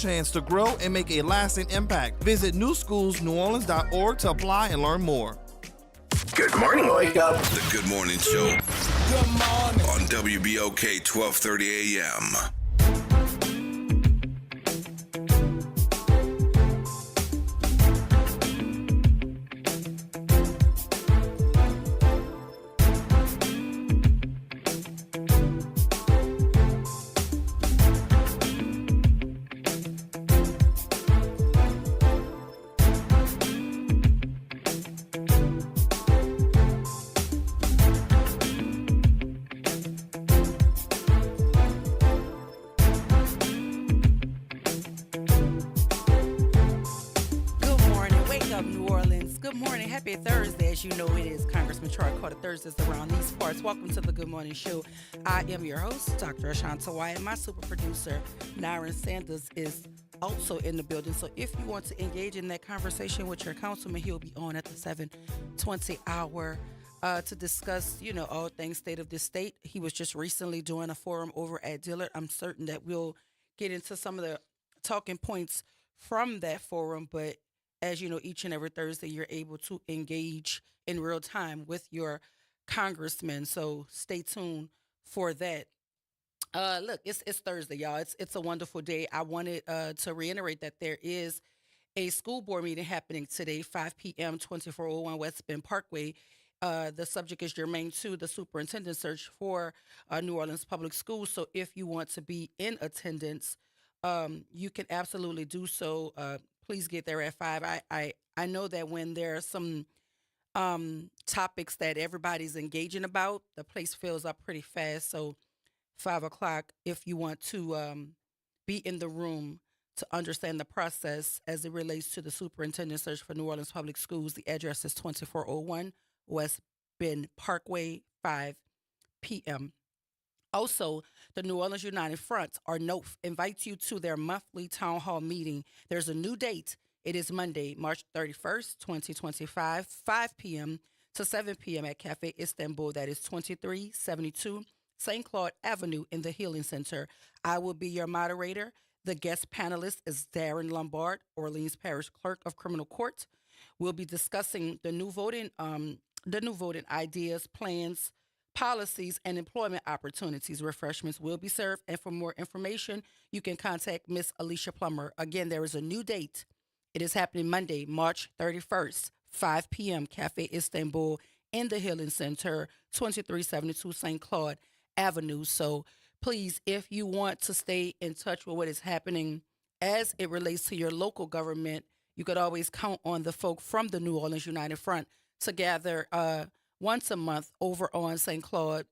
chance to grow and make a lasting impact. Visit newschoolsneworleans.org to apply and learn more. Good morning, Wake Up. The Good Morning Show. Good morning. On WBOK 1230 AM. Thursdays around these parts. Welcome to the Good Morning Show. I am your host, Dr. Ashanta Wyatt. My super producer, Nyron Sanders, is also in the building. So if you want to engage in that conversation with your councilman, he'll be on at the 7:20 hour to discuss, all things state of the state. He was just recently doing a forum over at Dillard. I'm certain that we'll get into some of the talking points from that forum, but as you know, each and every Thursday, you're able to engage in real time with your congressman. So stay tuned for that. Look, it's Thursday, y'all. It's a wonderful day. I wanted to reiterate that there is a school board meeting happening today, 5 p.m., 2401 West Bend Parkway. The subject is germane to the superintendent search for New Orleans Public Schools. So if you want to be in attendance, you can absolutely do so. Please get there at 5. I know that when there are some topics that everybody's engaging about, the place fills up pretty fast. So 5 o'clock, if you want to be in the room to understand the process as it relates to the superintendent search for New Orleans Public Schools, the address is 2401 West Bend Parkway, 5 p.m. Also, the New Orleans United Front, or NOF, invites you to their monthly town hall meeting. There's a new date. It is Monday, March 31st, 2025, 5 p.m. to 7 p.m. at Cafe Istanbul. That is 2372 St. Claude Avenue in the Healing Center. I will be your moderator. The guest panelist is Darren Lombard, Orleans Parish Clerk of Criminal Court. We'll be discussing the new voting ideas, plans, policies, and employment opportunities. Refreshments will be served. And for more information, you can contact Miss Alicia Plummer. Again, there is a new date. It is happening Monday, March 31st, 5 p.m., Cafe Istanbul in the Healing Center, 2372 St. Claude Avenue. So please, if you want to stay in touch with what is happening as it relates to your local government, you could always count on the folk from the New Orleans United Front to gather once a month over on St. Claude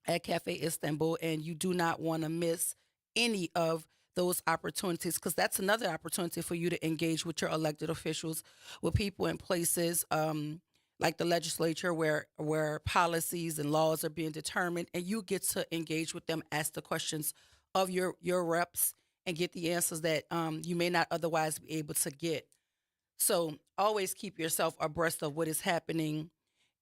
at Cafe Istanbul, and you do not want to miss any of those opportunities, because that's another opportunity for you to engage with your elected officials, with people in places like the legislature where policies and laws are being determined, and you get to engage with them, ask the questions of your reps, and get the answers that you may not otherwise be able to get. So always keep yourself abreast of what is happening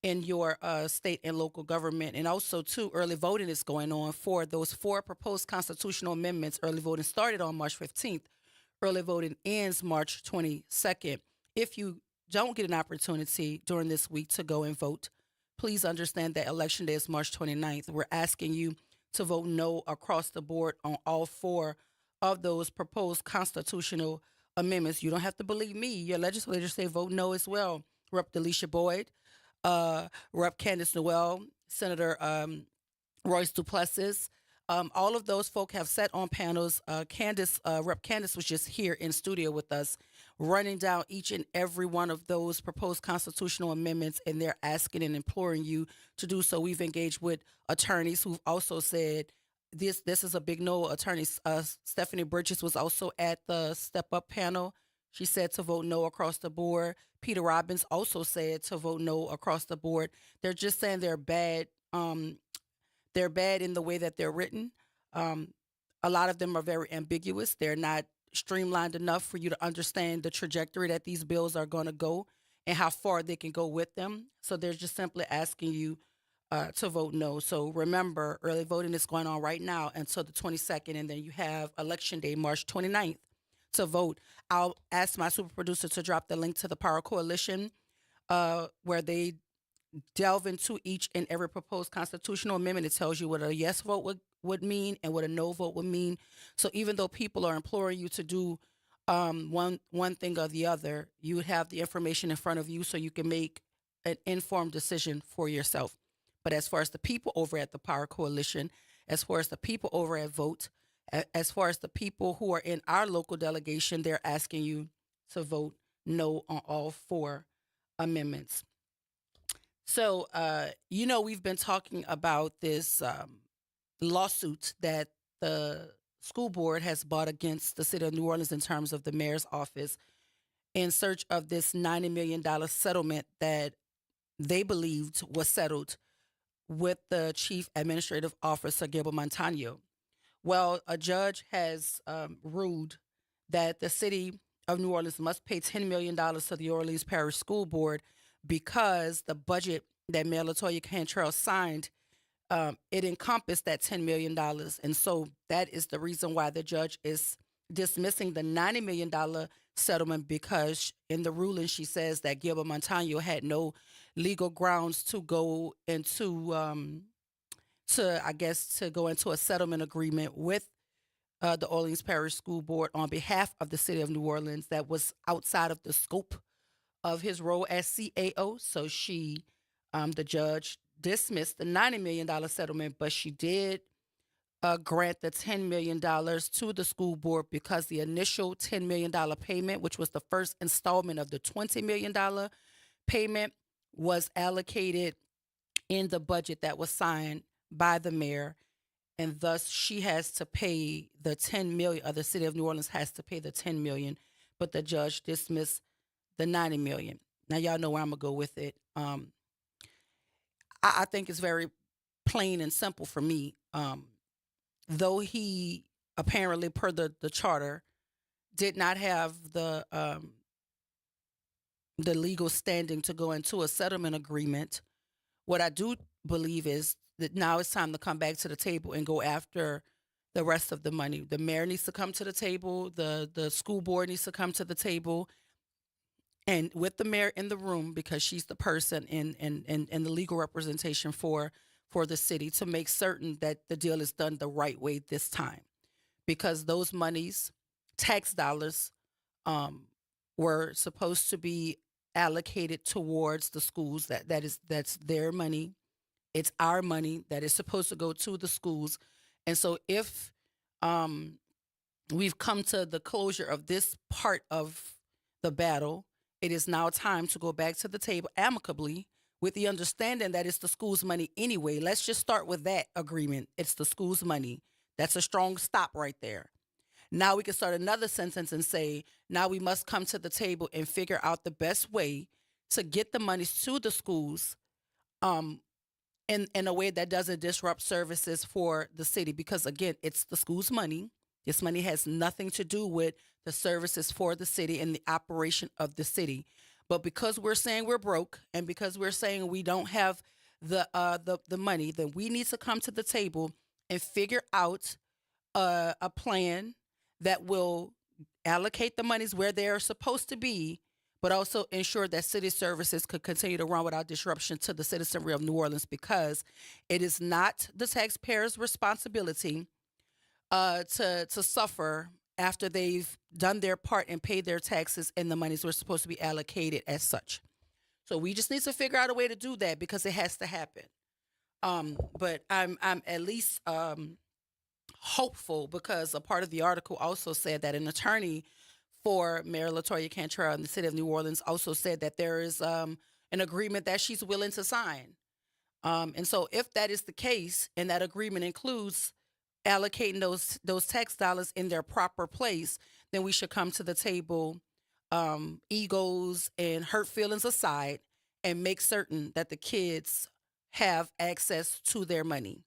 in your state and local government. And also, too, early voting is going on for those 4 proposed constitutional amendments. Early voting started on March 15th. Early voting ends March 22nd. If you don't get an opportunity during this week to go and vote, please understand that Election Day is March 29th. We're asking you to vote no across the board on all 4 of those proposed constitutional amendments. You don't have to believe me. Your legislators say vote no as well. Rep. Delisha Boyd, Rep. Candace Noel, Senator Royce Duplessis. All of those folk have sat on panels. Rep. Candace was just here in studio with us, running down each and every one of those proposed constitutional amendments, and they're asking and imploring you to do so. We've engaged with attorneys who've also said this is a big no. Attorney Stephanie Bridges was also at the Step Up panel. She said to vote no across the board. Peter Robbins also said to vote no across the board. They're just saying they're bad. They're bad in the way that they're written. A lot of them are very ambiguous. They're not streamlined enough for you to understand the trajectory that these bills are going to go and how far they can go with them. So they're just simply asking you to vote no. So remember, early voting is going on right now until the 22nd, and then you have Election Day, March 29th. to vote. I'll ask my super producer to drop the link to the Power Coalition, where they delve into each and every proposed constitutional amendment. It tells you what a yes vote would mean and what a no vote would mean. So even though people are imploring you to do one thing or the other, you would have the information in front of you so you can make an informed decision for yourself. But as far as the people over at the Power Coalition, as far as the people over at Vote, as far as the people who are in our local delegation, they're asking you to vote no on all 4 amendments. So, we've been talking about this lawsuit that the school board has brought against the city of New Orleans in terms of the mayor's office in search of this $90 million settlement that they believed was settled with the chief administrative officer, Gilbert Montano. Well, a judge has ruled that the city of New Orleans must pay $10 million to the Orleans Parish School Board because the budget that Mayor LaToya Cantrell signed, it encompassed that $10 million. And so that is the reason why the judge is dismissing the $90 million settlement, because in the ruling she says that Gilbert Montano had no legal grounds to go into to go into a settlement agreement with the Orleans Parish School Board on behalf of the city of New Orleans that was outside of the scope of his role as CAO. So the judge dismissed the $90 million settlement, but she did grant the $10 million to the school board because the initial $10 million payment, which was the first installment of the $20 million payment, was allocated in the budget that was signed by the mayor. And thus she has to pay the $10 million, or the city of New Orleans has to pay the $10 million, but the judge dismissed the $90 million. Now, y'all know where I'm going to go with it. I think it's very plain and simple for me. Though he apparently, per the charter, did not have the legal standing to go into a settlement agreement, what I do believe is that now it's time to come back to the table and go after the rest of the money. The mayor needs to come to the table. The school board needs to come to the table. And with the mayor in the room, because she's the person in the legal representation for the city, to make certain that the deal is done the right way this time. Because those monies, tax dollars, were supposed to be allocated towards the schools. That's their money. It's our money that is supposed to go to the schools. And so if we've come to the closure of this part of the battle, it is now time to go back to the table amicably with the understanding that it's the school's money anyway. Let's just start with that agreement. It's the school's money. That's a strong stop right there. Now we can start another sentence and say, now we must come to the table and figure out the best way to get the monies to the schools in a way that doesn't disrupt services for the city. Because again, it's the school's money. This money has nothing to do with the services for the city and the operation of the city. But because we're saying we're broke, and because we're saying we don't have the money, then we need to come to the table and figure out a plan that will allocate the monies where they are supposed to be, but also ensure that city services could continue to run without disruption to the citizenry of New Orleans, because it is not the taxpayers' responsibility to suffer after they've done their part and paid their taxes and the monies were supposed to be allocated as such. So we just need to figure out a way to do that, because it has to happen. But I'm at least hopeful, because a part of the article also said that an attorney for Mayor LaToya Cantrell in the city of New Orleans also said that there is an agreement that she's willing to sign. And so if that is the case, and that agreement includes allocating those tax dollars in their proper place, then we should come to the table, egos and hurt feelings aside, and make certain that the kids have access to their money.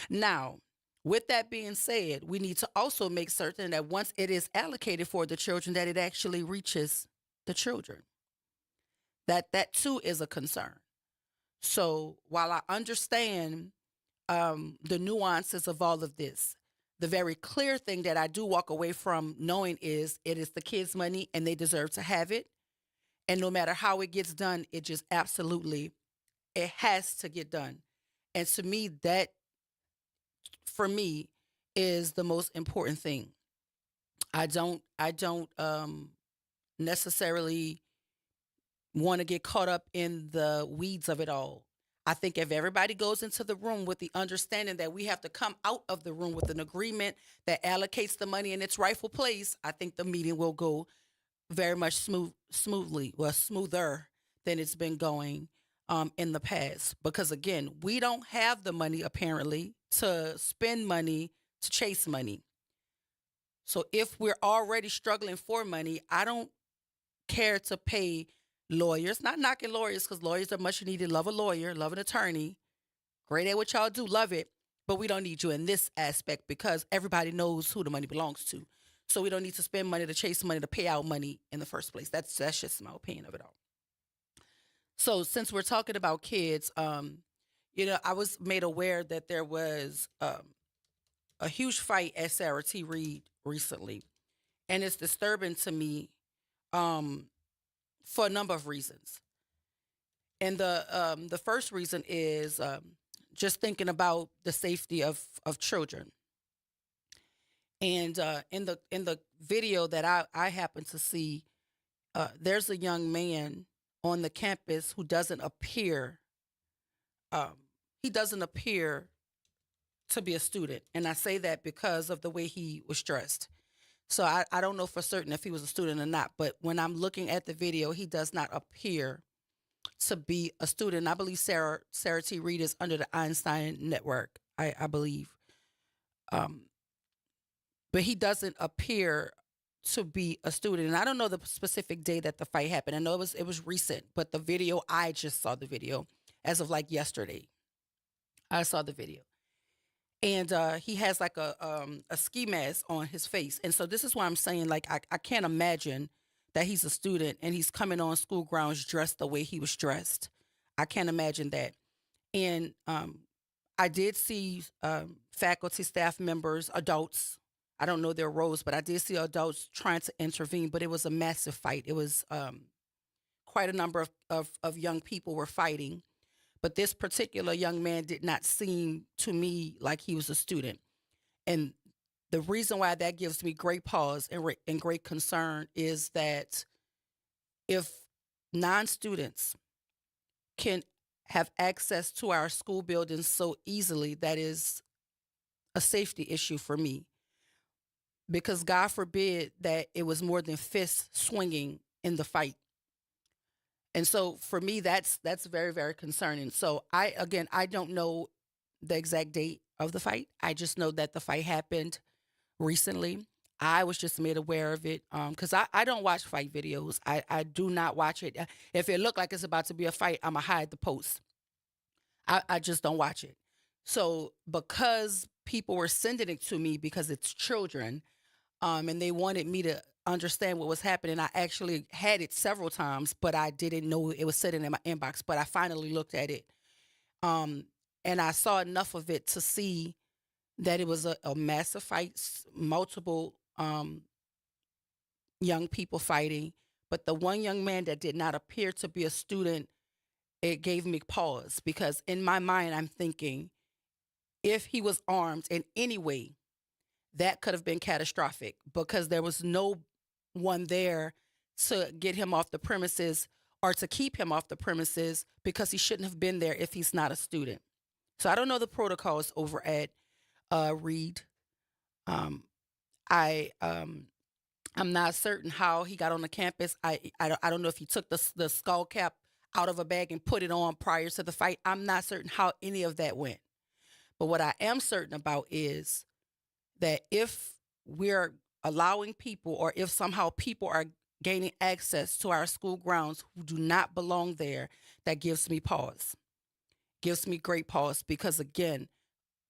Now, with that being said, we need to also make certain that once it is allocated for the children, that it actually reaches the children. That too is a concern. So while I understand the nuances of all of this, the very clear thing that I do walk away from knowing is it is the kids' money and they deserve to have it. And no matter how it gets done, it just absolutely, it has to get done. And to me, that, for me, is the most important thing. I don't necessarily want to get caught up in the weeds of it all. I think if everybody goes into the room with the understanding that we have to come out of the room with an agreement that allocates the money in its rightful place, I think the meeting will go very much smoothly, well, smoother than it's been going in the past. Because again, we don't have the money apparently to spend money, to chase money. So if we're already struggling for money, I don't care to pay lawyers, not knocking lawyers because lawyers are much needed. Love a lawyer, love an attorney. Great at what y'all do, love it. But we don't need you in this aspect because everybody knows who the money belongs to. So we don't need to spend money to chase money to pay out money in the first place. That's just my opinion of it all. So since we're talking about kids, I was made aware that there was a huge fight at Sarah T. Reed recently. And it's disturbing to me for a number of reasons. And the first reason is just thinking about the safety of children. And in the video that I happen to see, there's a young man on the campus who doesn't appear to be a student. And I say that because of the way he was dressed. So I don't know for certain if he was a student or not, but when I'm looking at the video, he does not appear to be a student. I believe Sarah T. Reed is under the Einstein Network, I believe. But he doesn't appear to be a student. And I don't know the specific day that the fight happened. I know it was recent, but the video, I just saw the video as of like yesterday. I saw the video. And he has like a ski mask on his face. And so this is why I'm saying, like, I can't imagine that he's a student and he's coming on school grounds dressed the way he was dressed. I can't imagine that. And I did see faculty, staff members, adults. I don't know their roles, but I did see adults trying to intervene, but it was a massive fight. It was quite a number of young people were fighting. But this particular young man did not seem to me like he was a student. And the reason why that gives me great pause and great concern is that if non-students can have access to our school buildings so easily, that is a safety issue for me. Because God forbid that it was more than fists swinging in the fight. And so for me, that's very, very concerning. So I don't know the exact date of the fight. I just know that the fight happened recently. I was just made aware of it because I don't watch fight videos. I do not watch it. If it looked like it's about to be a fight, I'm going to hide the post. I just don't watch it. So because people were sending it to me because it's children and they wanted me to understand what was happening. I actually had it several times, but I didn't know it was sitting in my inbox. But I finally looked at it, and I saw enough of it to see that it was a massive fight, multiple young people fighting. But the one young man that did not appear to be a student, it gave me pause because in my mind I'm thinking, if he was armed in any way, that could have been catastrophic because there was no one there to get him off the premises or to keep him off the premises because he shouldn't have been there if he's not a student. So I don't know the protocols over at Reed. I'm not certain how he got on the campus. I don't know if he took the skull cap out of a bag and put it on prior to the fight. I'm not certain how any of that went. But what I am certain about is that if we're allowing people or if somehow people are gaining access to our school grounds who do not belong there, that gives me pause. Gives me great pause because, again,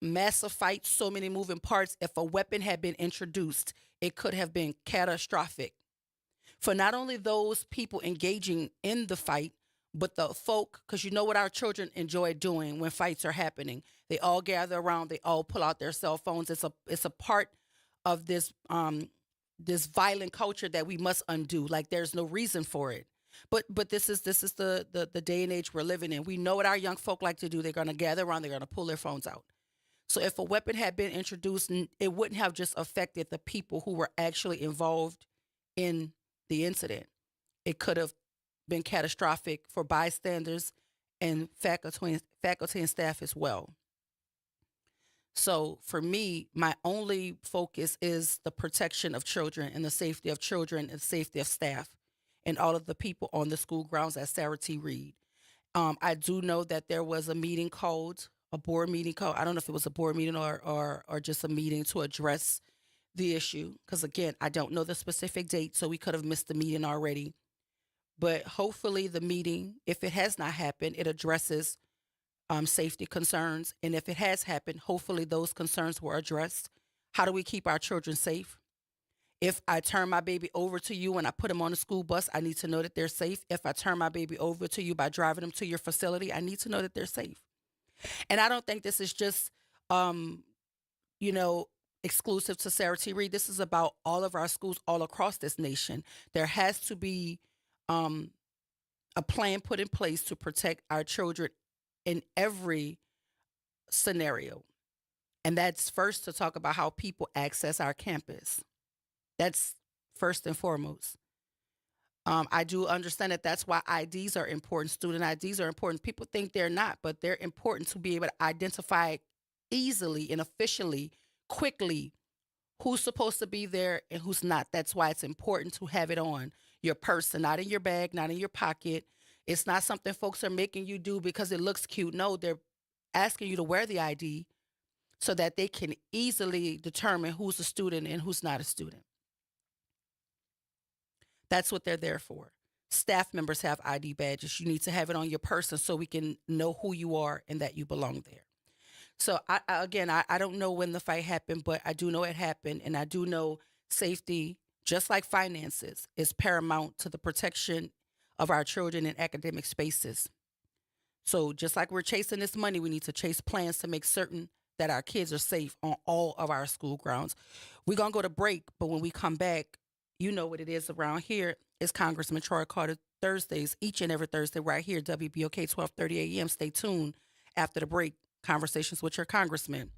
massive fight, so many moving parts. If a weapon had been introduced, it could have been catastrophic for not only those people engaging in the fight, but the folk, because you know what our children enjoy doing when fights are happening. They all gather around. They all pull out their cell phones. It's a part of this this violent culture that we must undo. Like there's no reason for it. But this is the day and age we're living in. We know what our young folk like to do. They're going to gather around. They're going to pull their phones out. So if a weapon had been introduced, it wouldn't have just affected the people who were actually involved in the incident. It could have been catastrophic for bystanders and faculty and staff as well. So for me, my only focus is the protection of children and the safety of children and safety of staff and all of the people on the school grounds at Sarah T. Reed. I do know that there was a meeting called, a board meeting called. I don't know if it was a board meeting or just a meeting to address the issue. Because again, I don't know the specific date, so we could have missed the meeting already. But hopefully the meeting, if it has not happened, it addresses safety concerns. And if it has happened, hopefully those concerns were addressed. How do we keep our children safe? If I turn my baby over to you and I put them on a school bus, I need to know that they're safe. If I turn my baby over to you by driving them to your facility, I need to know that they're safe. And I don't think this is just, exclusive to Sarah T. Reed. This is about all of our schools all across this nation. There has to be a plan put in place to protect our children in every scenario. And that's first to talk about how people access our campus. That's first and foremost. I do understand that that's why IDs are important. Student IDs are important. People think they're not, but they're important to be able to identify easily and efficiently, quickly, who's supposed to be there and who's not. That's why it's important to have it on your person, not in your bag, not in your pocket. It's not something folks are making you do because it looks cute. No, they're asking you to wear the ID so that they can easily determine who's a student and who's not a student. That's what they're there for. Staff members have ID badges. You need to have it on your person so we can know who you are and that you belong there. So, I don't know when the fight happened, but I do know it happened. And I do know safety, just like finances, is paramount to the protection of our children in academic spaces. So just like we're chasing this money, we need to chase plans to make certain that our kids are safe on all of our school grounds. We're going to go to break, but when we come back, you know what it is around here. It's Congressman Troy Carter Thursdays, each and every Thursday right here, WBOK 1230 a.m. Stay tuned after the break. Conversations with your congressman.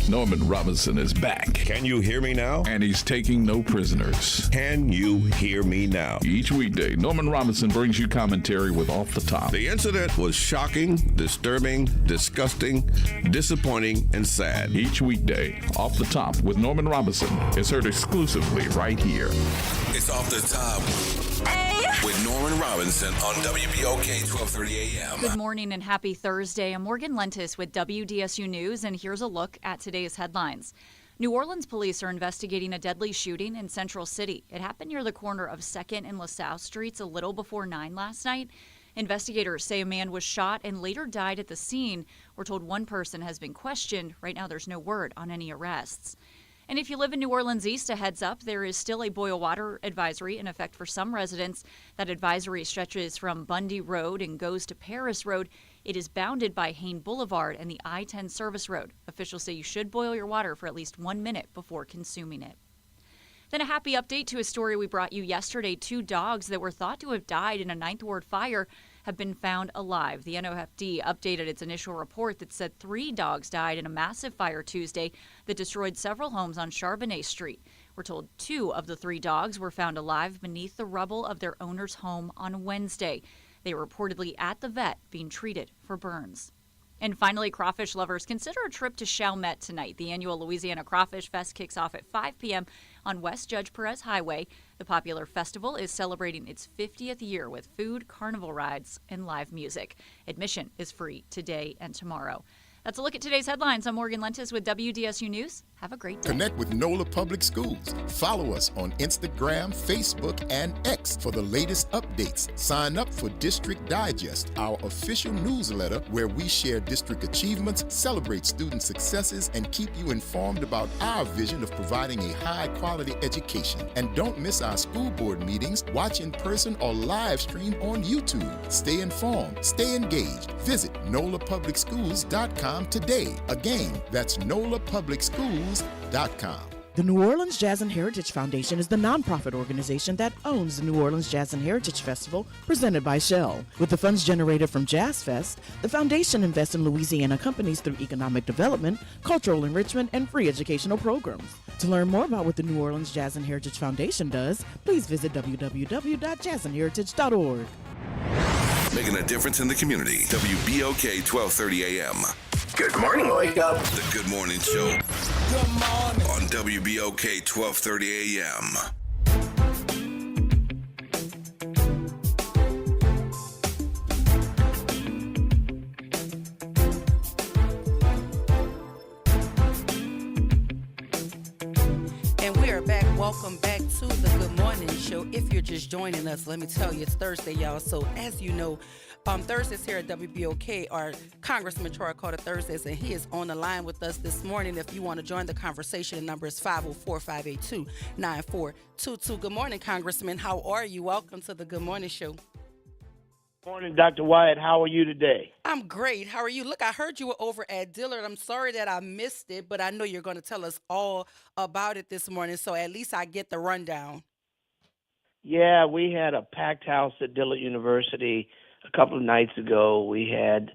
Norman Robinson is back. Can you hear me now? And he's taking no prisoners. Can you hear me now? Each weekday, Norman Robinson brings you commentary with Off the Top. The incident was shocking, disturbing, disgusting, disappointing, and sad. Each weekday, Off the Top with Norman Robinson is heard exclusively right here. It's Off the Top with Norman Robinson on WBOK 1230 AM. Good morning and happy Thursday. I'm Morgan Lentis with WDSU News, and here's a look at today's headlines. New Orleans police are investigating a deadly shooting in Central City. It happened near the corner of 2nd and LaSalle Streets a little before 9 last night. Investigators say a man was shot and later died at the scene. We're told one person has been questioned. Right now, there's no word on any arrests. And if you live in New Orleans East, a heads up, there is still a boil water advisory in effect for some residents. That advisory stretches from Bundy Road and goes to Paris Road. It is bounded by Hain Boulevard and the I-10 service road. Officials say you should boil your water for at least 1 minute before consuming it. Then a happy update to a story we brought you yesterday. 2 dogs that were thought to have died in a Ninth Ward fire have been found alive. The NOFD updated its initial report that said 3 dogs died in a massive fire Tuesday that destroyed several homes on Charbonnet Street. We're told 2 of the 3 dogs were found alive beneath the rubble of their owner's home on Wednesday. They were reportedly at the vet being treated for burns. And finally, crawfish lovers, consider a trip to Chalmette tonight. The annual Louisiana Crawfish Fest kicks off at 5 p.m. on West Judge Perez Highway. The popular festival is celebrating its 50th year with food, carnival rides, and live music. Admission is free today and tomorrow. That's a look at today's headlines. I'm Morgan Lentis with WDSU News. Have a great day. Connect with NOLA Public Schools. Follow us on Instagram, Facebook, and X for the latest updates. Sign up for District Digest, our official newsletter where we share district achievements, celebrate student successes, and keep you informed about our vision of providing a high-quality education. And don't miss our school board meetings. Watch in person or live stream on YouTube. Stay informed. Stay engaged. Visit NOLAPublicSchools.com today. Again, that's NOLAPublicSchools.com. The New Orleans Jazz and Heritage Foundation is the nonprofit organization that owns the New Orleans Jazz and Heritage Festival presented by Shell. With the funds generated from Jazz Fest, the foundation invests in Louisiana companies through economic development, cultural enrichment, and free educational programs. To learn more about what the New Orleans Jazz and Heritage Foundation does, please visit www.jazzandheritage.org. Making a difference in the community. WBOK 1230 AM. Good morning, Wake Up. The Good Morning Show. Good morning. On WBOK 1230 AM. And we are back. Welcome back to the Good Morning Show. If you're just joining us, let me tell you, it's Thursday, y'all. So as you know, Thursdays here at WBOK are Congressman Troy Carter Thursdays, and he is on the line with us this morning. If you want to join the conversation, the number is 504-582-9422. Good morning, Congressman. How are you? Welcome to the Good Morning Show. Morning, Dr. Wyatt. How are you today? I'm great. How are you? Look, I heard you were over at Dillard. I'm sorry that I missed it, but I know you're going to tell us all about it this morning, so at least I get the rundown. Yeah, we had a packed house at Dillard University a couple of nights ago. We had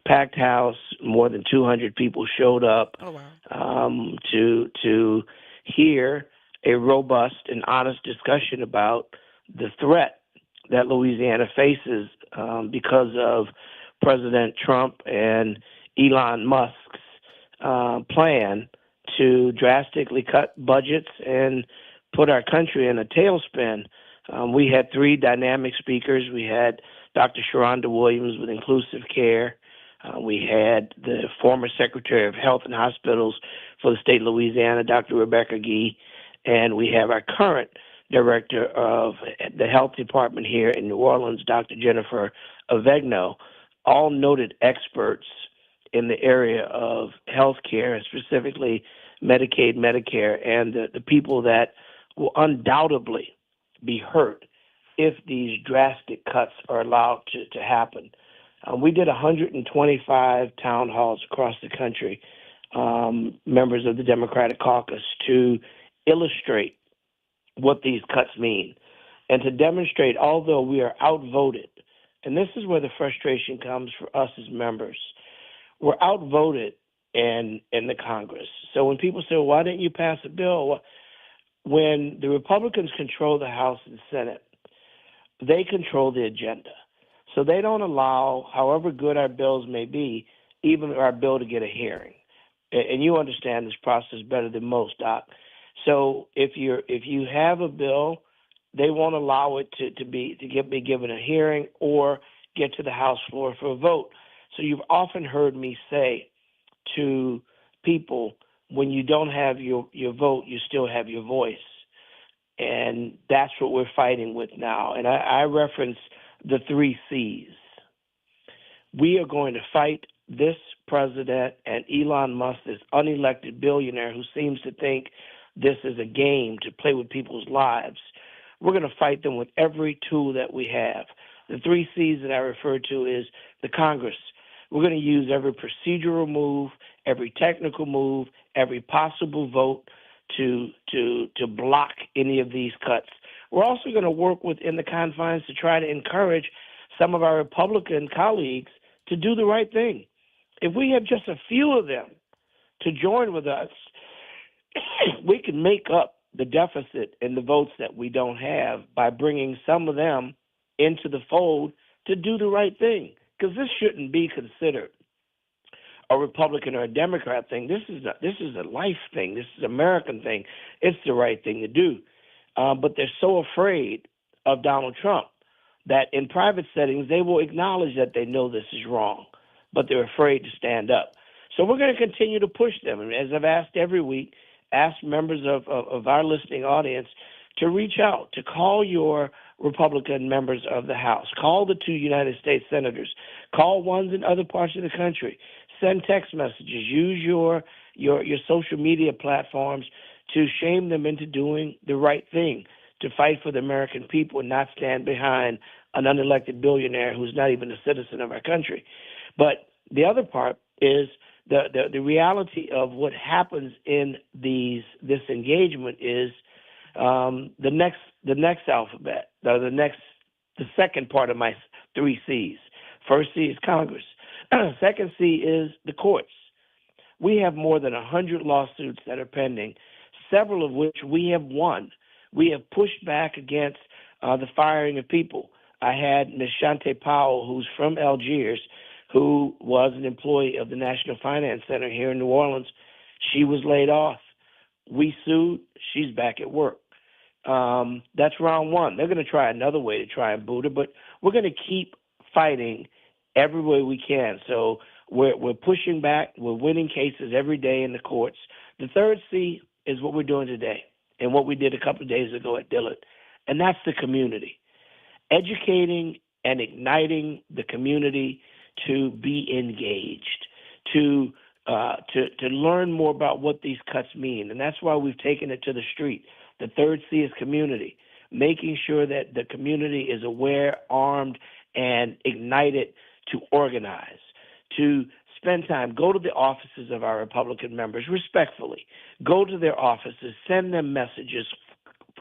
packed house. More than 200 people showed up to hear a robust and honest discussion about the threat that Louisiana faces because of President Trump and Elon Musk's plan to drastically cut budgets and put our country in a tailspin. We had three dynamic speakers. We had Dr. Sharonda Williams with Inclusive Care. We had the former Secretary of Health and Hospitals for the state of Louisiana, Dr. Rebecca Gee, and we have our current Director of the Health Department here in New Orleans, Dr. Jennifer Avegno, all noted experts in the area of health care, specifically Medicaid, Medicare, and the people that will undoubtedly be hurt if these drastic cuts are allowed to happen. We did 125 town halls across the country, members of the Democratic caucus, to illustrate what these cuts mean and to demonstrate, although we are outvoted, and this is where the frustration comes for us as members, we're outvoted in the Congress. So when people say, well, why didn't you pass a bill? When the Republicans control the House and Senate, they control the agenda. So they don't allow, however good our bills may be, even our bill to get a hearing. And you understand this process better than most, Doc. So if you have a bill, they won't allow it to be given a hearing or get to the House floor for a vote. So you've often heard me say to people, when you don't have your vote, you still have your voice. And that's what we're fighting with now. And I reference the 3 C's. We are going to fight this president and Elon Musk, this unelected billionaire who seems to think this is a game to play with people's lives. We're going to fight them with every tool that we have. The 3 C's that I refer to is the Congress. We're going to use every procedural move, every technical move, every possible vote to block any of these cuts. We're also going to work within the confines to try to encourage some of our Republican colleagues to do the right thing. If we have just a few of them to join with us, we can make up the deficit in the votes that we don't have by bringing some of them into the fold to do the right thing. because this shouldn't be considered a Republican or a Democrat thing. This is a life thing. This is an American thing. It's the right thing to do. But they're so afraid of Donald Trump that in private settings they will acknowledge that they know this is wrong, but they're afraid to stand up. So we're going to continue to push them. And as I've asked every week, ask members of our listening audience to reach out, to call your Republican members of the House, call the 2 United States senators, call ones in other parts of the country, send text messages, use your social media platforms to shame them into doing the right thing, to fight for the American people and not stand behind an unelected billionaire who's not even a citizen of our country. But the other part is the reality of what happens in this engagement is the next alphabet, the second part of my 3 C's. First C is Congress. Second C is the courts. We have more than 100 lawsuits that are pending, several of which we have won. We have pushed back against the firing of people. I had Ms. Shante Powell, who's from Algiers, who was an employee of the National Finance Center here in New Orleans. She was laid off. We sued. She's back at work. That's round one. They're going to try another way to try and boot her, but we're going to keep fighting every way we can. So we're pushing back. We're winning cases every day in the courts. The third C is what we're doing today and what we did a couple of days ago at Dillard, and that's the community. Educating and igniting the community to be engaged, to learn more about what these cuts mean, and that's why we've taken it to the street. The third C is community, making sure that the community is aware, armed, and ignited to organize, to spend time, go to the offices of our Republican members respectfully, go to their offices, send them messages,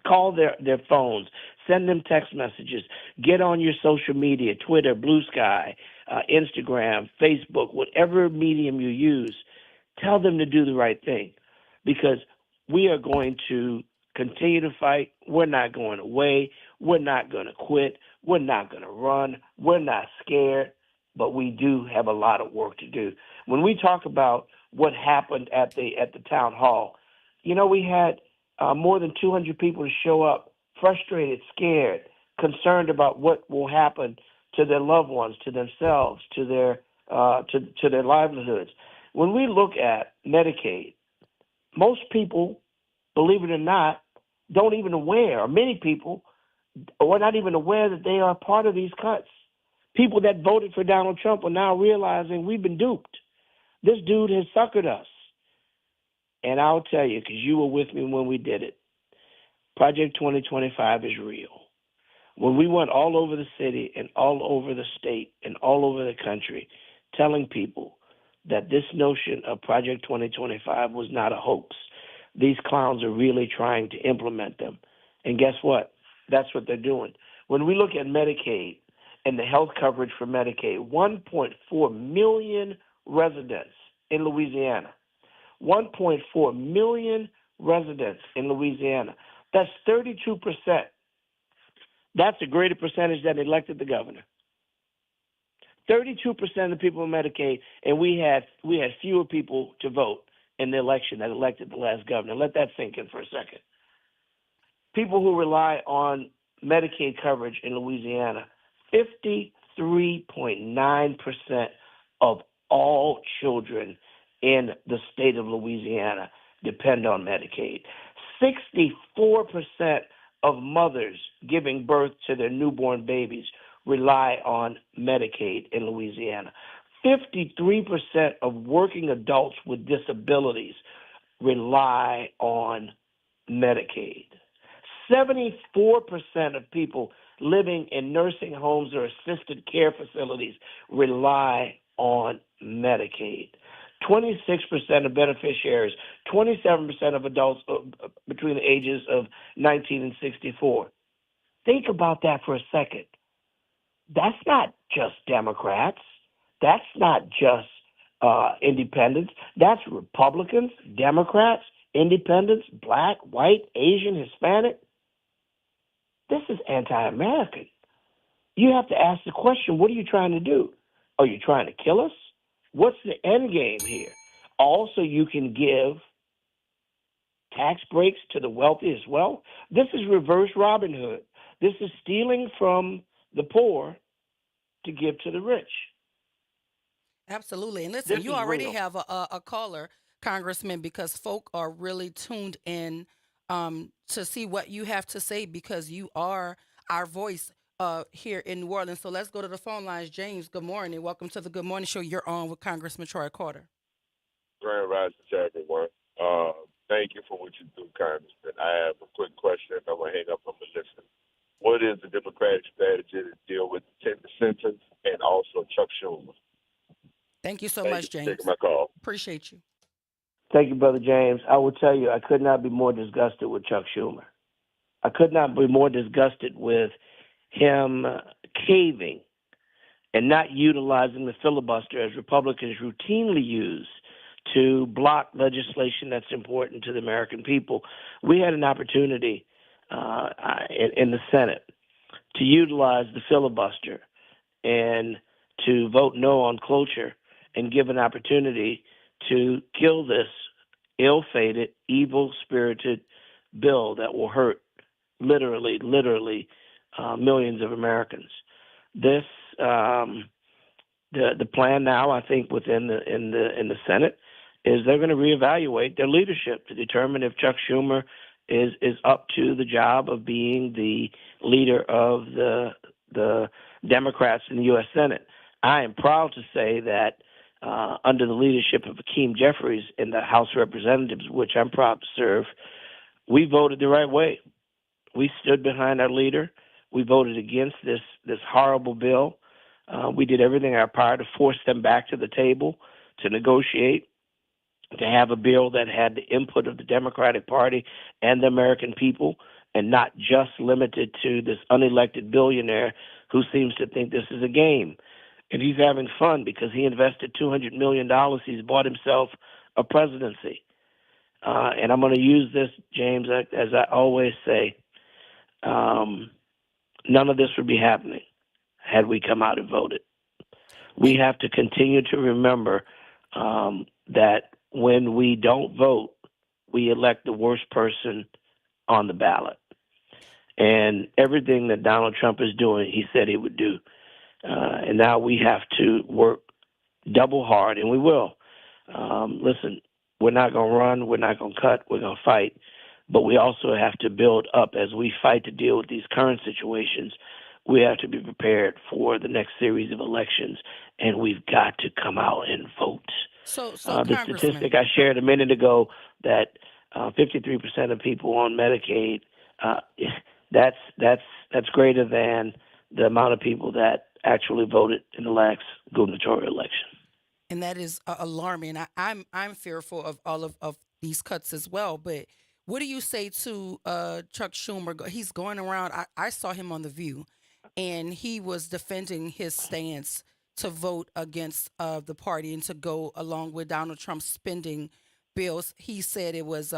call their phones, send them text messages, get on your social media, Twitter, Blue Sky, Instagram, Facebook, whatever medium you use, tell them to do the right thing, because we are going to continue to fight. We're not going away. We're not going to quit. We're not going to run. We're not scared, but we do have a lot of work to do. When we talk about what happened at the town hall, we had more than 200 people to show up, frustrated, scared, concerned about what will happen to their loved ones, to themselves, to their livelihoods. When we look at Medicaid, most people, believe it or not, don't even aware, or many people are not even aware that they are part of these cuts. People that voted for Donald Trump are now realizing we've been duped. This dude has suckered us. And I'll tell you, because you were with me when we did it, Project 2025 is real. When we went all over the city and all over the state and all over the country telling people that this notion of Project 2025 was not a hoax, these clowns are really trying to implement them. And guess what? That's what they're doing. When we look at Medicaid and the health coverage for Medicaid, 1.4 million residents in Louisiana. 1.4 million residents in Louisiana. That's 32%. That's a greater percentage that elected the governor. 32% of the people in Medicaid, and we had fewer people to vote in the election that elected the last governor. Let that sink in for a second. People who rely on Medicaid coverage in Louisiana, 53.9% of all children in the state of Louisiana depend on Medicaid. 64% of mothers giving birth to their newborn babies rely on Medicaid in Louisiana. 53% of working adults with disabilities rely on Medicaid. 74% of people living in nursing homes or assisted care facilities rely on Medicaid. 26% of beneficiaries, 27% of adults between the ages of 19 and 64. Think about that for a second. That's not just Democrats. That's not just independents. That's Republicans, Democrats, independents, black, white, Asian, Hispanic. This is anti-American. You have to ask the question, what are you trying to do? Are you trying to kill us? What's the end game here? Also, you can give tax breaks to the wealthy as well. This is reverse Robin Hood. This is stealing from the poor to give to the rich. Absolutely. And listen, This you is already real. have a caller, Congressman, because folk are really tuned in to see what you have to say because you are our voice here in New Orleans. So let's go to the phone lines. James, good morning. Welcome to the Good Morning Show. You're on with Congressman Troy Carter. Grand Rising to everyone. Thank you for what you do, Congressman. I have a quick question. I'm going to hang up on the listen. What is the Democratic strategy to deal with the 10 sentence and also Chuck Schumer? Thank you so Thank much, you for James. taking my call. Appreciate you. Thank you, Brother James. I will tell you, I could not be more disgusted with Chuck Schumer. I could not be more disgusted with him caving and not utilizing the filibuster as Republicans routinely use to block legislation that's important to the American people. We had an opportunity in the Senate to utilize the filibuster and to vote no on cloture and give an opportunity to kill this ill-fated, evil-spirited bill that will hurt literally millions of Americans. This the plan now, I think, within the Senate is they're going to reevaluate their leadership to determine if Chuck Schumer is up to the job of being the leader of the Democrats in the U.S. Senate. I am proud to say that under the leadership of Hakeem Jeffries in the House of Representatives, which I'm proud to serve, we voted the right way. We stood behind our leader. We voted against this horrible bill. We did everything in our power to force them back to the table to negotiate, to have a bill that had the input of the Democratic Party and the American people, and not just limited to this unelected billionaire who seems to think this is a game. And he's having fun because he invested $200 million. He's bought himself a presidency. And I'm going to use this, James, as I always say, none of this would be happening had we come out and voted. We have to continue to remember that when we don't vote, we elect the worst person on the ballot. And everything that Donald Trump is doing, he said he would do. And now we have to work double hard, and we will. Listen, we're not going to run, we're not going to cut, we're going to fight. But we also have to build up as we fight to deal with these current situations. We have to be prepared for the next series of elections, and we've got to come out and vote. So the statistic I shared a minute ago that 53% of people on Medicaid, that's greater than the amount of people that actually voted in the last gubernatorial election. And that is alarming. I'm fearful of all of these cuts as well. But what do you say to Chuck Schumer? He's going around. I saw him on The View, and he was defending his stance to vote against the party and to go along with Donald Trump's spending bills. He said it was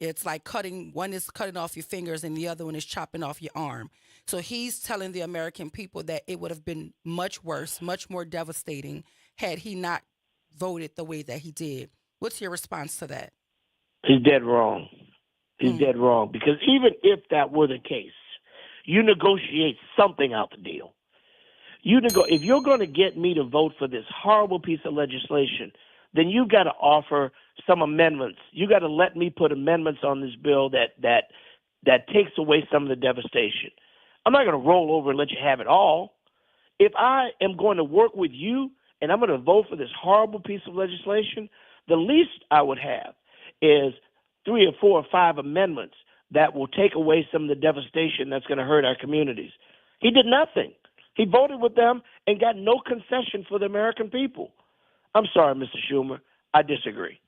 it's like one is cutting off your fingers and the other one is chopping off your arm. So he's telling the American people that it would have been much worse, much more devastating had he not voted the way that he did. What's your response to that? He's dead wrong. He's dead wrong, because even if that were the case, you negotiate something out the deal. If you're going to get me to vote for this horrible piece of legislation, then you've got to offer some amendments. You got to let me put amendments on this bill that takes away some of the devastation. I'm not going to roll over and let you have it all. If I am going to work with you and I'm going to vote for this horrible piece of legislation, the least I would have is 3 or 4 or 5 amendments that will take away some of the devastation that's going to hurt our communities. He did nothing. He voted with them and got no concession for the American people. I'm sorry, Mr. Schumer. I disagree.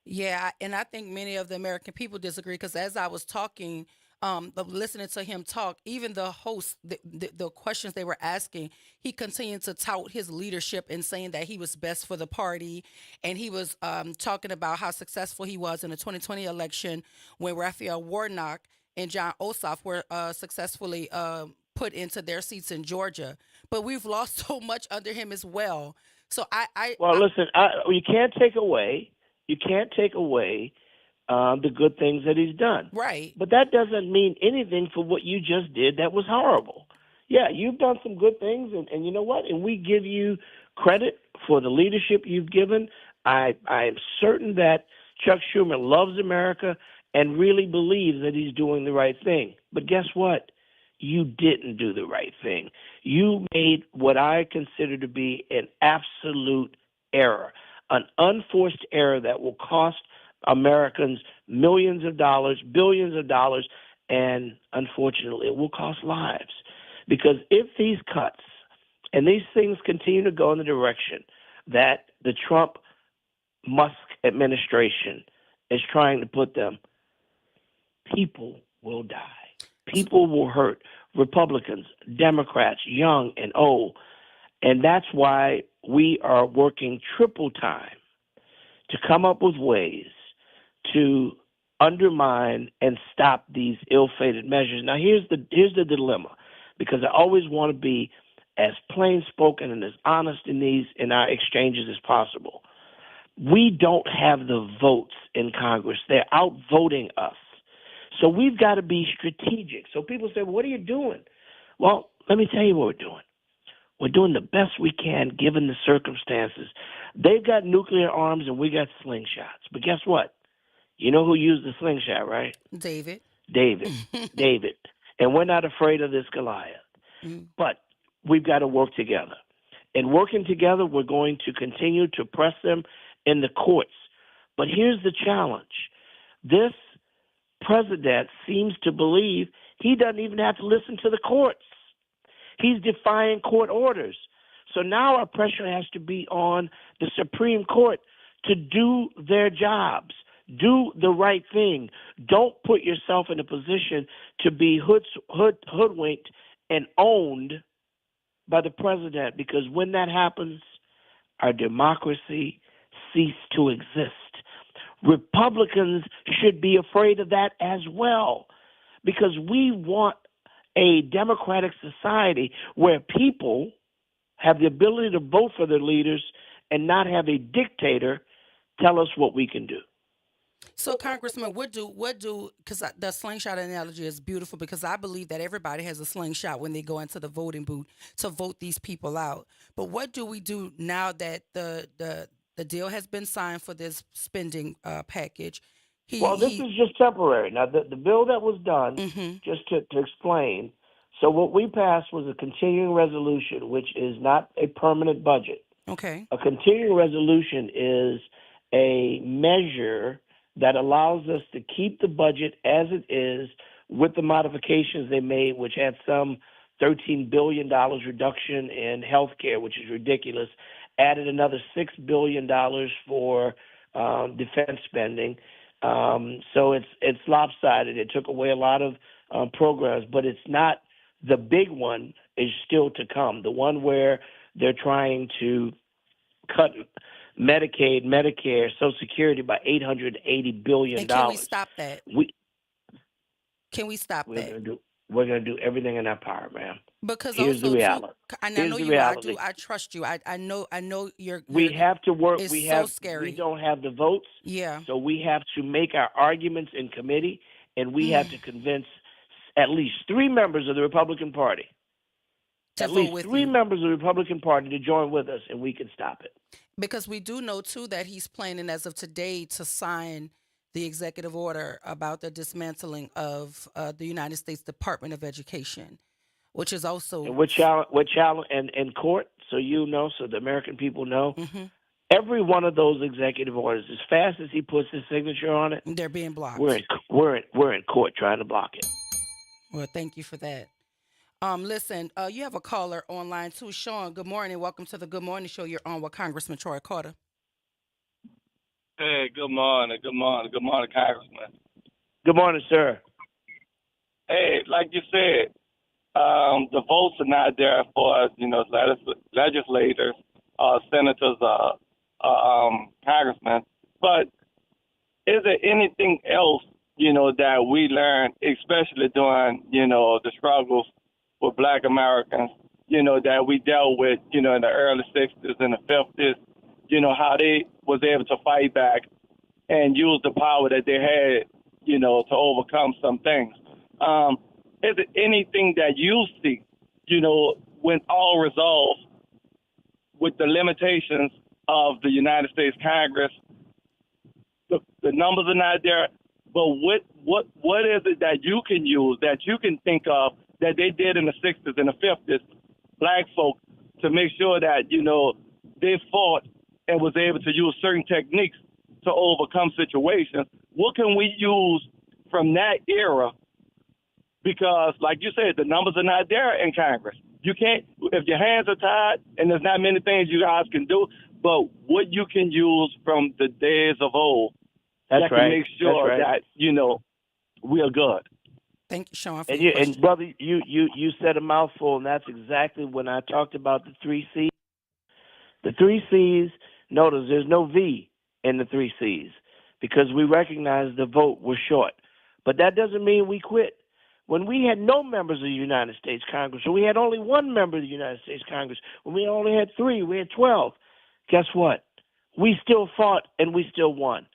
Yeah, and I think many of the American people disagree, because as I was talking, listening to him talk, even the host, the questions they were asking, he continued to tout his leadership and saying that he was best for the party. And he was talking about how successful he was in the 2020 election when Raphael Warnock and John Ossoff were successfully put into their seats in Georgia. But we've lost so much under him as well. So listen, you can't take away the good things that he's done. Right. But that doesn't mean anything for what you just did that was horrible. Yeah, you've done some good things, and you know what? And we give you credit for the leadership you've given. I am certain that Chuck Schumer loves America and really believes that he's doing the right thing. But guess what? You didn't do the right thing. You made what I consider to be an absolute error, an unforced error that will cost Americans millions of dollars, billions of dollars, and unfortunately it will cost lives. Because if these cuts and these things continue to go in the direction that the Trump-Musk administration is trying to put them, people will die. People will hurt. Republicans, Democrats, young and old. And that's why we are working triple time to come up with ways to undermine and stop these ill-fated measures. Now, here's the dilemma, because I always want to be as plain-spoken and as honest in our exchanges as possible. We don't have the votes in Congress. They're outvoting us. So we've got to be strategic. So people say, well, what are you doing? Well, let me tell you what we're doing. We're doing the best we can given the circumstances. They've got nuclear arms and we got slingshots. But guess what? You know who used the slingshot, right? David. David. And we're not afraid of this Goliath. But we've got to work together. And working together, we're going to continue to press them in the courts. But here's the challenge. This president seems to believe he doesn't even have to listen to the courts. He's defying court orders. So now our pressure has to be on the Supreme Court to do their jobs, do the right thing. Don't put yourself in a position to be hoodwinked and owned by the president, because when that happens, our democracy ceases to exist. Republicans should be afraid of that as well, because we want a democratic society where people have the ability to vote for their leaders and not have a dictator tell us what we can do. So, Congressman, what do? Because the slingshot analogy is beautiful, because I believe that everybody has a slingshot when they go into the voting booth to vote these people out. But what do we do now that the deal has been signed for this spending package? This is just temporary. Now, the bill that was done, just to explain, so what we passed was a continuing resolution, which is not a permanent budget. Okay. A continuing resolution is a measure that allows us to keep the budget as it is with the modifications they made, which had some $13 billion reduction in health care, which is ridiculous, added another $6 billion for defense spending. So it's lopsided. It took away a lot of programs, but it's not the big one is still to come. The one where they're trying to cut Medicaid, Medicare, Social Security by $880 billion. And can we stop that? Can we stop that? We're going to do everything in our power, ma'am. Because here's the reality. I know you. Reality. I trust you. I know you're. We have to work. It's so scary. We don't have the votes. Yeah. So we have to make our arguments in committee, and we have to convince at least 3 members of the Republican Party. At least 3 members of the Republican Party to join with us, and we can stop it. Because we do know, too, that he's planning as of today to sign the executive order about the dismantling of the United States Department of Education, which is also... And we're challenge in court, so so the American people know. Every one of those executive orders, as fast as he puts his signature on it... They're being blocked. We're in court trying to block it. Well, thank you for that. Listen, you have a caller online too. Sean, good morning. Welcome to the Good Morning Show. You're on with Congressman Troy Carter. Hey, good morning. Good morning. Good morning, Congressman. Good morning, sir. Hey, like you said, the votes are not there for us, legislators, senators, congressmen. But is there anything else, that we learned, especially during, the struggles with Black Americans, that we dealt with, in the early 60s and the 50s, how they was able to fight back and use the power that they had, to overcome some things. Is it anything that you see, when all resolved with the limitations of the United States Congress? The numbers are not there, but what is it that you can use, that you can think of, that they did in the 60s and the 50s, black folk, to make sure that, they fought and was able to use certain techniques to overcome situations? What can we use from that era? Because, like you said, the numbers are not there in Congress. You can't, if your hands are tied, and there's not many things you guys can do, but what you can use from the days of old that can make sure that, we are good. Thank you, Sean. And brother, you said a mouthful, and that's exactly when I talked about the 3 C's. The 3 C's, notice there's no V in the 3 C's because we recognize the vote was short. But that doesn't mean we quit. When we had no members of the United States Congress, or we had only one member of the United States Congress, when we only had 3, we had 12, guess what? We still fought and we still won.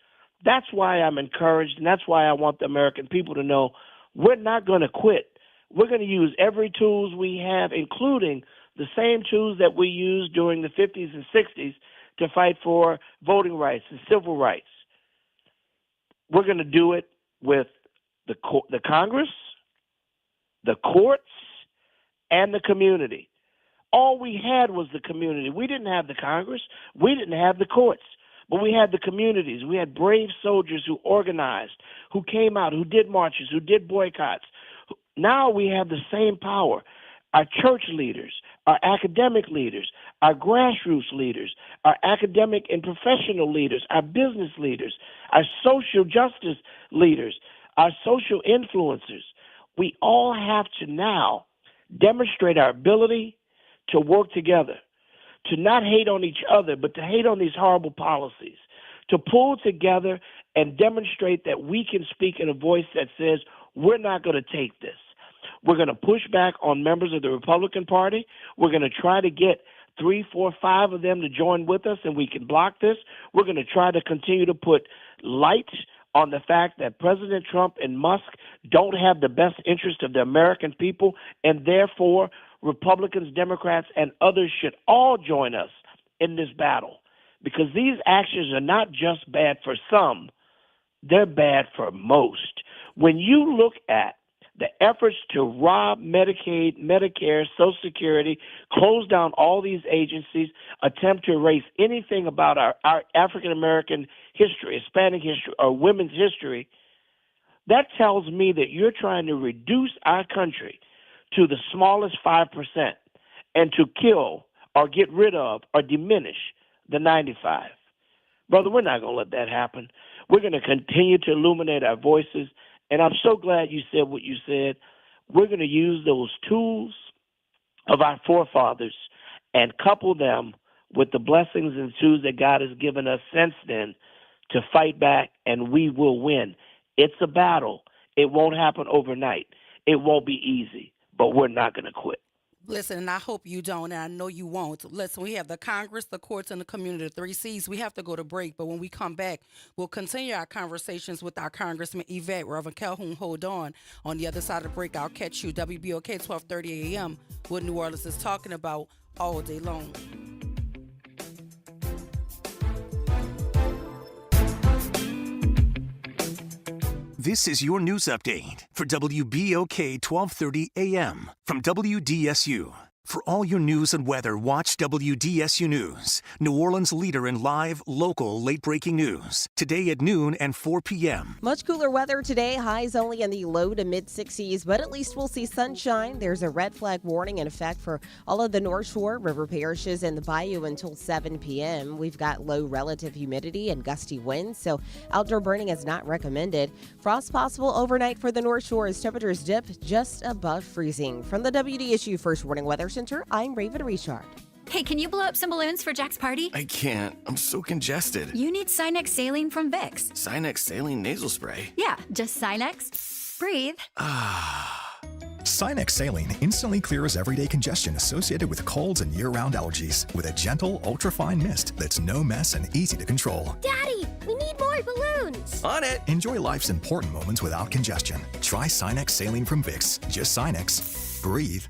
That's why I'm encouraged, and that's why I want the American people to know we're not going to quit. We're going to use every tools we have, including the same tools that we used during the 50s and 60s to fight for voting rights and civil rights. We're going to do it with the Congress, the courts, and the community. All we had was the community. We didn't have the Congress. We didn't have the courts. But we had the communities. We had brave soldiers who organized, who came out, who did marches, who did boycotts. Now we have the same power. Our church leaders, our academic leaders, our grassroots leaders, our academic and professional leaders, our business leaders, our social justice leaders, our social influencers. We all have to now demonstrate our ability to work together, to not hate on each other, but to hate on these horrible policies, to pull together and demonstrate that we can speak in a voice that says, we're not going to take this. We're going to push back on members of the Republican Party. We're going to try to get 3, 4, 5 of them to join with us, and we can block this. We're going to try to continue to put light on the fact that President Trump and Musk don't have the best interest of the American people, and therefore Republicans, Democrats, and others should all join us in this battle, because these actions are not just bad for some, they're bad for most. When you look at the efforts to rob Medicaid, Medicare, Social Security, close down all these agencies, attempt to erase anything about our African-American history, Hispanic history, or women's history, that tells me that you're trying to reduce our country to the smallest 5% and to kill or get rid of or diminish the 95. Brother, we're not going to let that happen. We're going to continue to illuminate our voices, and I'm so glad you said what you said. We're going to use those tools of our forefathers and couple them with the blessings and tools that God has given us since then to fight back, and we will win. It's a battle. It won't happen overnight. It won't be easy, but we're not going to quit. Listen, and I hope you don't, and I know you won't. Listen, we have the Congress, the courts, and the community, the 3 C's. We have to go to break, but when we come back, we'll continue our conversations with our Congressman Yvette, Reverend Calhoun. Hold on. On the other side of the break, I'll catch you, WBOK, 1230 a.m., what New Orleans is talking about all day long. This is your news update for WBOK 1230 AM from WDSU. For all your news and weather, watch WDSU News, New Orleans' leader in live, local, late-breaking news. Today at noon and 4 p.m. Much cooler weather today, highs only in the low to mid-60s, but at least we'll see sunshine. There's a red flag warning in effect for all of the North Shore, river parishes, and the Bayou until 7 p.m. We've got low relative humidity and gusty winds, so outdoor burning is not recommended. Frost possible overnight for the North Shore as temperatures dip just above freezing. From the WDSU First Warning Weather Center, I'm Raven Richard. Hey, can you blow up some balloons for Jack's party? I can't. I'm so congested. You need Sinex Saline from Vicks. Sinex Saline nasal spray? Yeah, just Sinex. Breathe. Sinex Saline instantly clears everyday congestion associated with colds and year-round allergies with a gentle, ultra-fine mist that's no mess and easy to control. Daddy, we need more balloons. On it. Enjoy life's important moments without congestion. Try Sinex Saline from Vicks. Just Sinex. Breathe.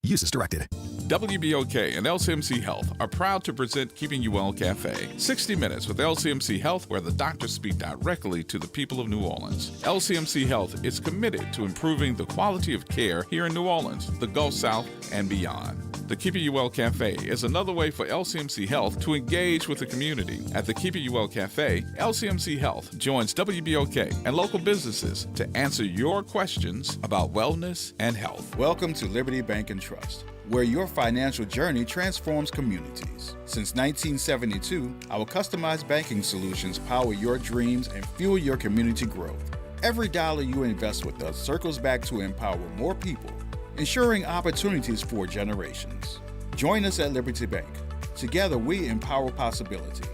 Use as directed. WBOK and LCMC Health are proud to present Keeping You Well Cafe. 60 Minutes with LCMC Health, where the doctors speak directly to the people of New Orleans. LCMC Health is committed to improving the quality of care here in New Orleans, the Gulf South, and beyond. The Keeping You Well Cafe is another way for LCMC Health to engage with the community. At the Keeping You Well Cafe, LCMC Health joins WBOK and local businesses to answer your questions about wellness and health. Welcome to Liberty Bank and Trust, where your financial journey transforms communities. Since 1972, our customized banking solutions power your dreams and fuel your community growth. Every dollar you invest with us circles back to empower more people, ensuring opportunities for generations. Join us at Liberty Bank. Together, we empower possibility.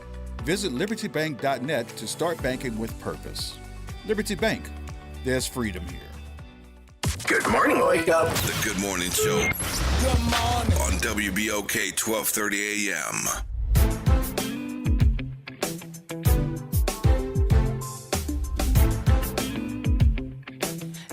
Visit libertybank.net to start banking with purpose. Liberty Bank, there's freedom here. Good morning, Wake Up. The Good Morning Show. Good morning. On WBOK 1230 AM.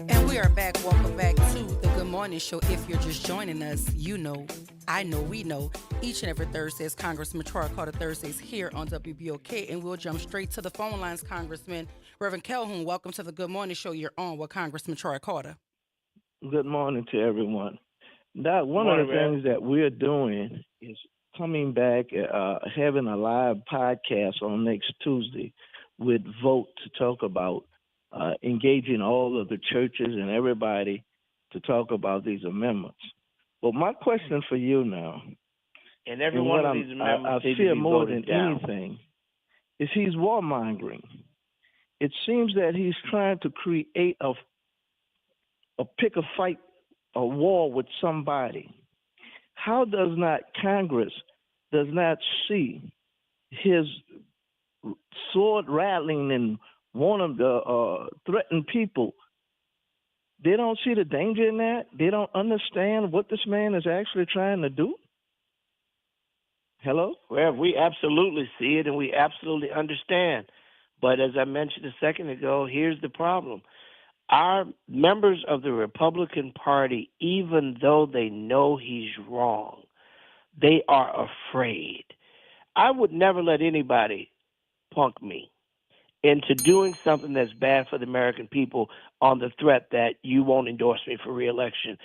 And we are back. Welcome back to the Good Morning Show. If you're just joining us, you know, I know, we know, each and every Thursday is Congressman Troy Carter Thursdays here on WBOK, and we'll jump straight to the phone lines. Congressman Reverend Calhoun, welcome to the Good Morning Show. You're on with Congressman Troy Carter. Good morning to everyone. Doc, one of the things that we're doing is coming back, having a live podcast on next Tuesday with Vote to talk about engaging all of the churches and everybody to talk about these amendments. But my question for you now, and every one of these amendments I fear more than anything, is he's warmongering. It seems that he's trying to create a pick a fight, a war with somebody. How does not Congress does not see his sword rattling and want to threaten people? They don't see the danger in that. They don't understand what this man is actually trying to do. Hello? Well, we absolutely see it and we absolutely understand. But as I mentioned a second ago, here's the problem. Our members of the Republican Party, even though they know he's wrong, they are afraid. I would never let anybody punk me into doing something that's bad for the American people on the threat that you won't endorse me for re-election.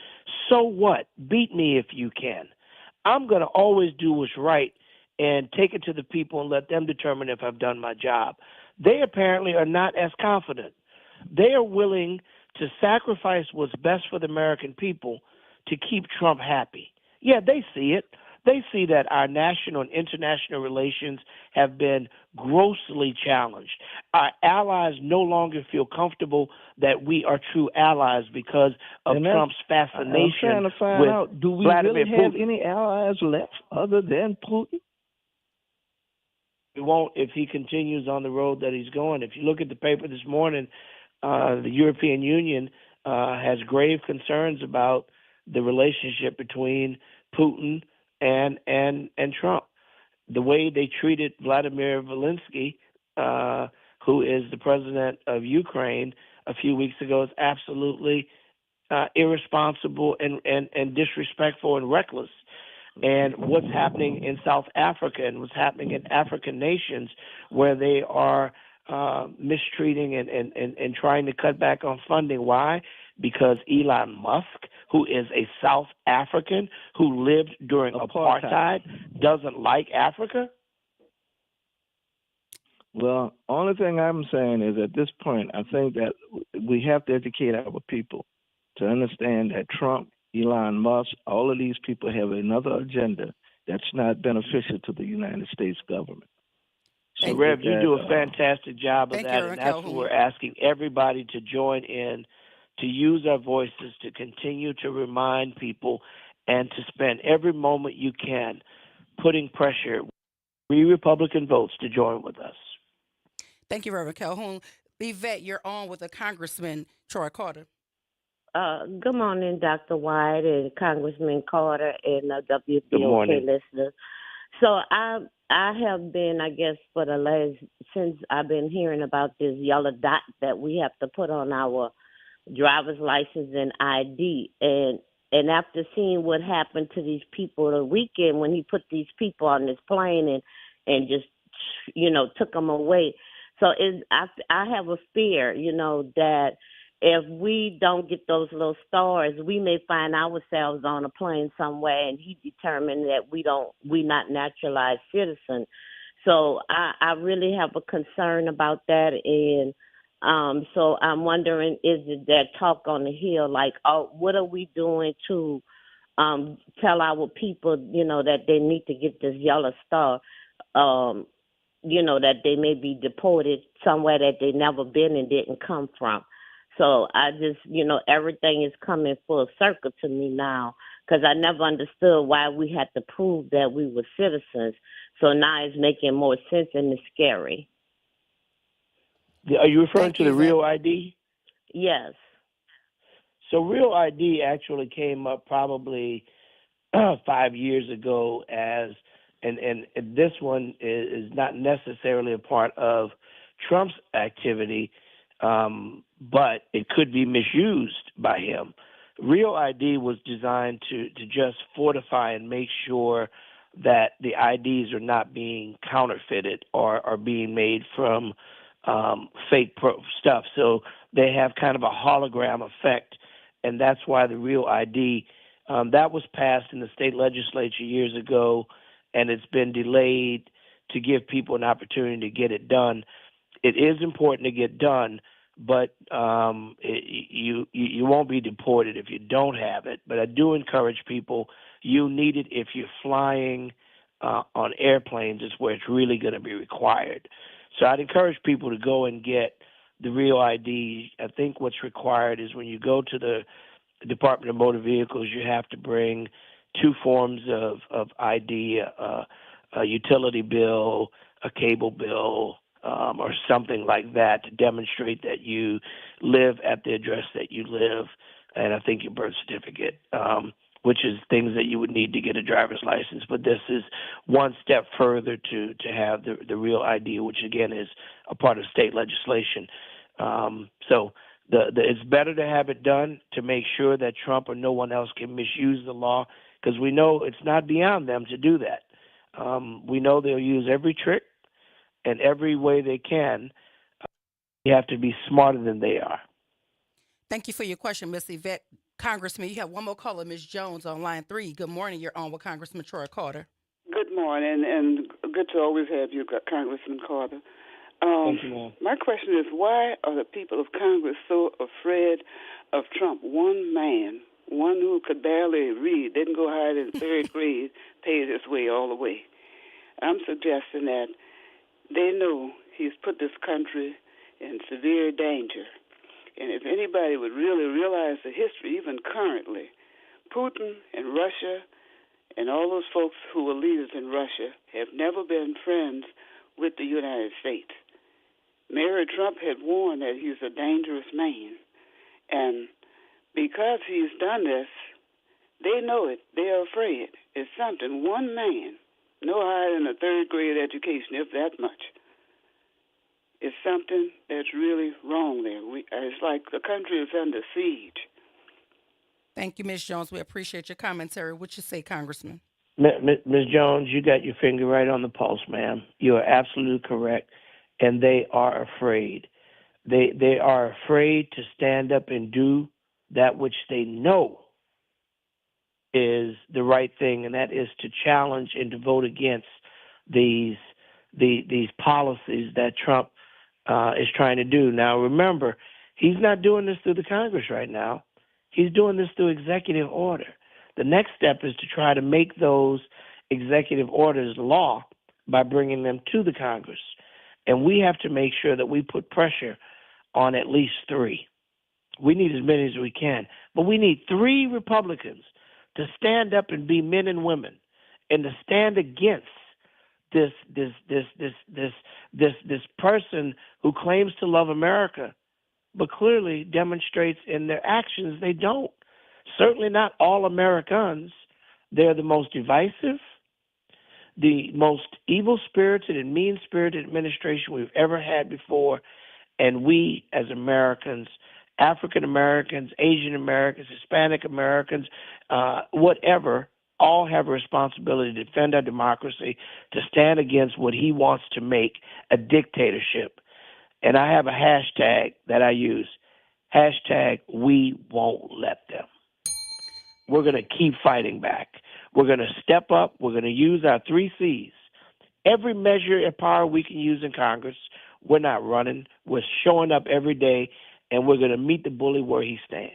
So what? Beat me if you can. I'm going to always do what's right and take it to the people and let them determine if I've done my job. They apparently are not as confident. They are willing to sacrifice what's best for the American people to keep Trump happy. Yeah, they see it. They see that our national and international relations have been grossly challenged. Our allies no longer feel comfortable that we are true allies because of Trump's fascination I'm trying to find with out, do we Vladimir really have Putin. any allies left other than Putin? We won't if he continues on the road that he's going. If you look at the paper this morning, the European Union has grave concerns about the relationship between Putin and Trump. The way they treated Vladimir Zelensky, who is the president of Ukraine, a few weeks ago is absolutely irresponsible and disrespectful and reckless. And what's happening in South Africa and what's happening in African nations where they are mistreating and trying to cut back on funding. Why? Because Elon Musk, who is a South African who lived during apartheid, doesn't like Africa? Well, only thing I'm saying is at this point, I think that we have to educate our people to understand that Trump, Elon Musk, all of these people have another agenda that's not beneficial to the United States government. So, Rev, you do a fantastic job of that, and that's what we're asking everybody to join in, to use our voices to continue to remind people and to spend every moment you can putting pressure, Republican votes, to join with us. Thank you, Reverend Calhoun. Yvette, you're on with the Congressman Troy Carter. Good morning, Dr. White and Congressman Carter and Good WBOK morning. listeners. So I have been, I guess, since I've been hearing about this yellow dot that we have to put on our driver's license and ID, and after seeing what happened to these people the weekend when he put these people on this plane and just took them away. So I have a fear, that if we don't get those little stars, we may find ourselves on a plane somewhere, and he determined that we not naturalized citizens. So I really have a concern about that, and so I'm wondering, is it that talk on the Hill, like, what are we doing to tell our people, that they need to get this yellow star, that they may be deported somewhere that they never been and didn't come from. So I just, everything is coming full circle to me now, because I never understood why we had to prove that we were citizens. So now it's making more sense, and it's scary. Are you referring to the Real ID? Yes. So Real ID actually came up probably 5 years ago and this one is not necessarily a part of Trump's activity, but it could be misused by him. Real ID was designed to just fortify and make sure that the IDs are not being counterfeited or are being made from fake stuff. So they have kind of a hologram effect, and that's why the Real ID, that was passed in the state legislature years ago, and it's been delayed to give people an opportunity to get it done. It is important to get done, but you won't be deported if you don't have it. But I do encourage people, you need it if you're flying on airplanes. It's where it's really going to be required. So I'd encourage people to go and get the Real ID. I think what's required is when you go to the Department of Motor Vehicles, you have to bring 2 forms of ID, a utility bill, a cable bill, or something like that to demonstrate that you live at the address that you live, and I think your birth certificate, which is things that you would need to get a driver's license. But this is one step further to have the Real ID, which again is a part of state legislation. So it's better to have it done to make sure that Trump or no one else can misuse the law, because we know it's not beyond them to do that. We know they'll use every trick and every way they can. You have to be smarter than they are. Thank you for your question, Ms. Yvette. Congressman, you have one more caller, Ms. Jones, on line 3. Good morning. You're on with Congressman Troy Carter. Good morning, and good to always have you, Congressman Carter. Thank you, ma'am. My question is, why are the people of Congress so afraid of Trump? One man, one who could barely read, didn't go higher than 3rd grade, paid his way all the way. I'm suggesting that they know he's put this country in severe danger. And if anybody would really realize the history, even currently, Putin and Russia and all those folks who were leaders in Russia have never been friends with the United States. Mary Trump had warned that he's a dangerous man. And because he's done this, they know it. They're afraid. It's something. One man, no higher than a 3rd grade education, if that much. It's something that's really wrong there. It's like the country is under siege. Thank you, Ms. Jones. We appreciate your commentary. What you say, Congressman? Ms. Jones, you got your finger right on the pulse, ma'am. You are absolutely correct. And they are afraid. They are afraid to stand up and do that which they know is the right thing, and that is to challenge and to vote against these policies that Trump is trying to do. Now, remember, he's not doing this through the Congress right now. He's doing this through executive order. The next step is to try to make those executive orders law by bringing them to the Congress. And we have to make sure that we put pressure on at least 3. We need as many as we can, but we need 3 Republicans to stand up and be men and women and to stand against this person who claims to love America but clearly demonstrates in their actions they don't. Certainly not all Americans. They're the most divisive, the most evil-spirited and mean-spirited administration we've ever had before, and we as Americans, African Americans, Asian Americans, Hispanic Americans, whatever, all have a responsibility to defend our democracy, to stand against what he wants to make a dictatorship. And I have a hashtag that I use, hashtag we won't let them. We're going to keep fighting back. We're going to step up. We're going to use our 3 C's. Every measure of power we can use in Congress, we're not running. We're showing up every day, and we're going to meet the bully where he stands.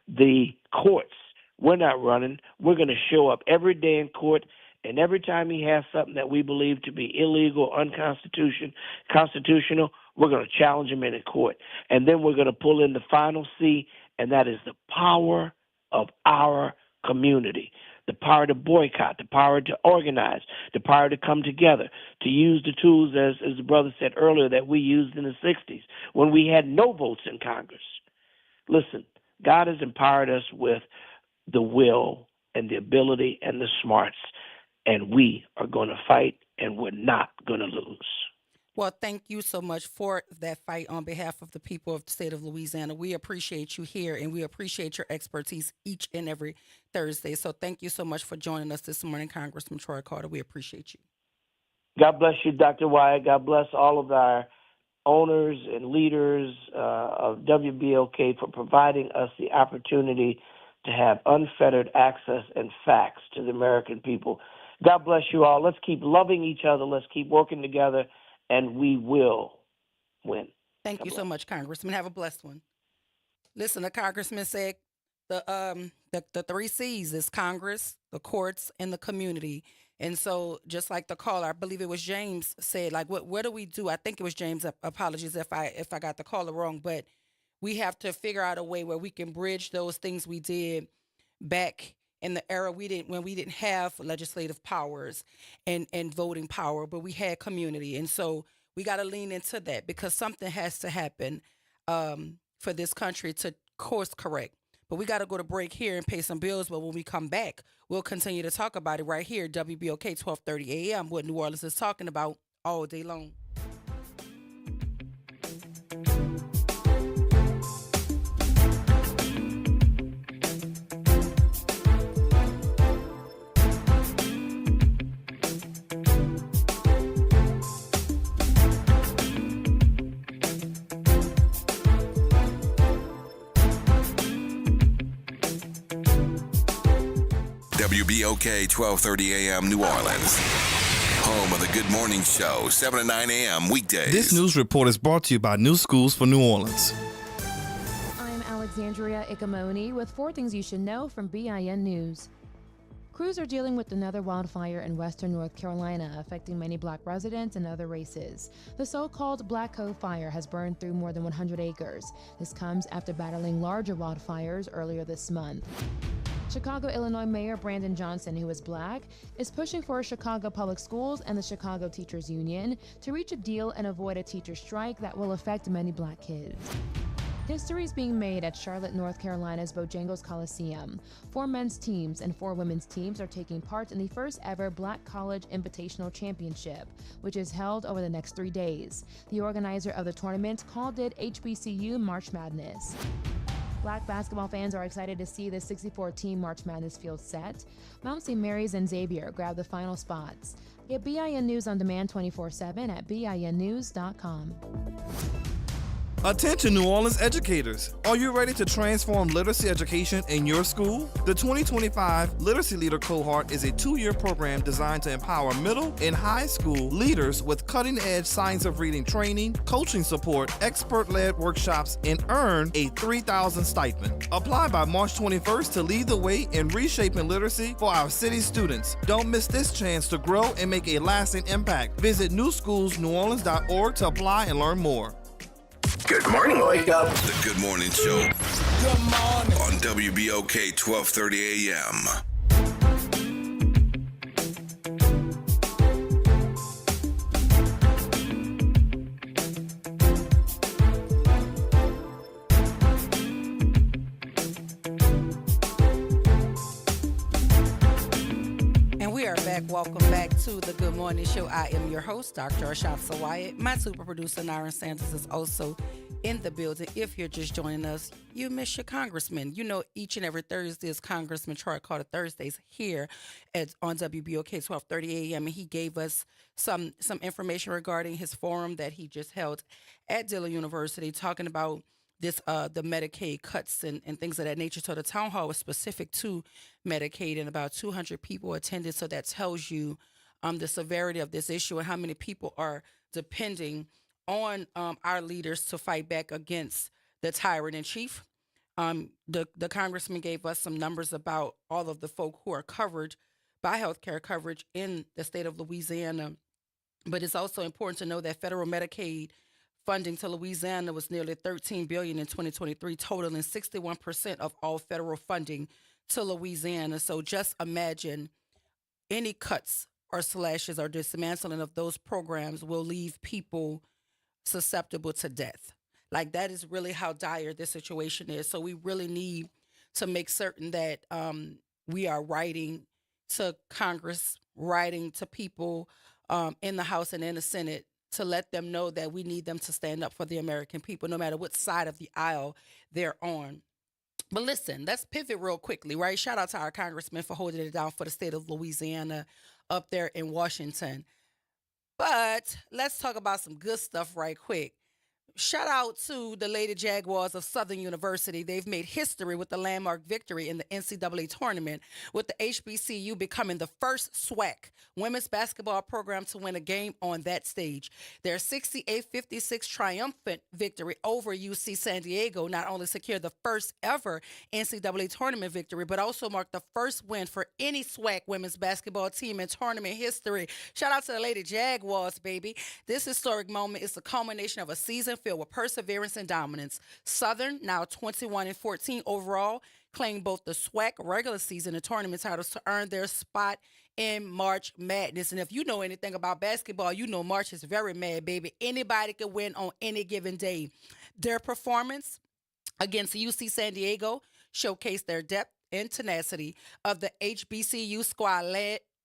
The courts, we're not running. We're going to show up every day in court, and every time he has something that we believe to be illegal, unconstitutional, we're going to challenge him in court. And then we're going to pull in the final C, and that is the power of our community. The power to boycott, the power to organize, the power to come together, to use the tools, as the brother said earlier, that we used in the 60s when we had no votes in Congress. Listen, God has empowered us with the will and the ability and the smarts, and we are going to fight, and we're not going to lose. Well, thank you so much for that fight on behalf of the people of the state of Louisiana. We appreciate you here, and we appreciate your expertise each and every Thursday. So thank you so much for joining us this morning, Congressman Troy Carter. We appreciate you. God bless you, Dr. Wyatt. God bless all of our owners and leaders of WBOK for providing us the opportunity to have unfettered access and facts to the American people. God bless you all. Let's keep loving each other. Let's keep working together, and we will win. Thank you so much, Congressman. Have a blessed one. Listen, the Congressman said the 3 C's is Congress, the courts, and the community. And so just like the caller, I believe it was James, said, like, what do we do? I think it was James. Apologies if I got the caller wrong, but we have to figure out a way where we can bridge those things we did back in the era when we didn't have legislative powers and voting power, but we had community. And so we got to lean into that because something has to happen for this country to course correct. But we got to go to break here and pay some bills. But when we come back, we'll continue to talk about it right here, WBOK 1230 AM, what New Orleans is talking about all day long. WBOK 1230 AM New Orleans. Home of the Good Morning Show, 7 to 9 a.m. weekdays. This news report is brought to you by New Schools for New Orleans. I'm Alexandria Ikamoni with 4 things you should know from BIN News. Crews are dealing with another wildfire in western North Carolina, affecting many black residents and other races. The so-called Black Cove Fire has burned through more than 100 acres. This comes after battling larger wildfires earlier this month. Chicago, Illinois Mayor Brandon Johnson, who is black, is pushing for Chicago Public Schools and the Chicago Teachers Union to reach a deal and avoid a teacher strike that will affect many black kids. History is being made at Charlotte, North Carolina's Bojangles Coliseum. 4 men's teams and 4 women's teams are taking part in the first ever Black College Invitational Championship, which is held over the next 3 days. The organizer of the tournament called it HBCU March Madness. Black basketball fans are excited to see the 64-team March Madness field set. Mount St. Mary's and Xavier grabbed the final spots. Get BIN News on demand 24/7 at BINnews.com. Attention New Orleans educators. Are you ready to transform literacy education in your school? The 2025 Literacy Leader Cohort is a 2-year program designed to empower middle and high school leaders with cutting-edge science of reading training, coaching support, expert-led workshops, and earn a $3,000 stipend. Apply by March 21st to lead the way in reshaping literacy for our city students. Don't miss this chance to grow and make a lasting impact. Visit newschoolsneworleans.org to apply and learn more. Good morning, Wake Up. The Good Morning Show. Good morning. On WBOK 1230 AM. We are back. Welcome back to the Good Morning Show. I am your host, Dr. Ashanta Wyatt. My super producer, Naren Sanders, is also in the building. If you're just joining us, you miss your congressman. You know, each and every Thursday is Congressman Troy Carter Thursdays here on WBOK 1230 AM. And he gave us some information regarding his forum that he just held at Dillon University, talking about this the Medicaid cuts and things of that nature. So the town hall was specific to Medicaid, and about 200 people attended. So that tells you the severity of this issue and how many people are depending on our leaders to fight back against the tyrant in chief. The congressman gave us some numbers about all of the folk who are covered by health care coverage in the state of Louisiana. But it's also important to know that federal Medicaid funding to Louisiana was nearly $13 billion in 2023, totaling 61% of all federal funding to Louisiana. So just imagine any cuts or slashes or dismantling of those programs will leave people susceptible to death. Like, that is really how dire this situation is. So we really need to make certain that we are writing to Congress, writing to people in the House and in the Senate, to let them know that we need them to stand up for the American people, no matter what side of the aisle they're on. But listen, let's pivot real quickly, right? Shout out to our congressman for holding it down for the state of Louisiana up there in Washington. But let's talk about some good stuff right quick. Shout out to the Lady Jaguars of Southern University. They've made history with the landmark victory in the NCAA tournament, with the HBCU becoming the first SWAC women's basketball program to win a game on that stage. Their 68-56 triumphant victory over UC San Diego not only secured the first ever NCAA tournament victory, but also marked the first win for any SWAC women's basketball team in tournament history. Shout out to the Lady Jaguars, baby. This historic moment is the culmination of a season filled with perseverance and dominance. Southern, now 21-14 overall, claimed both the SWAC regular season and tournament titles to earn their spot in March Madness. And if you know anything about basketball, you know March is very mad, baby. Anybody can win on any given day. Their performance against UC San Diego showcased their depth and tenacity of the HBCU squad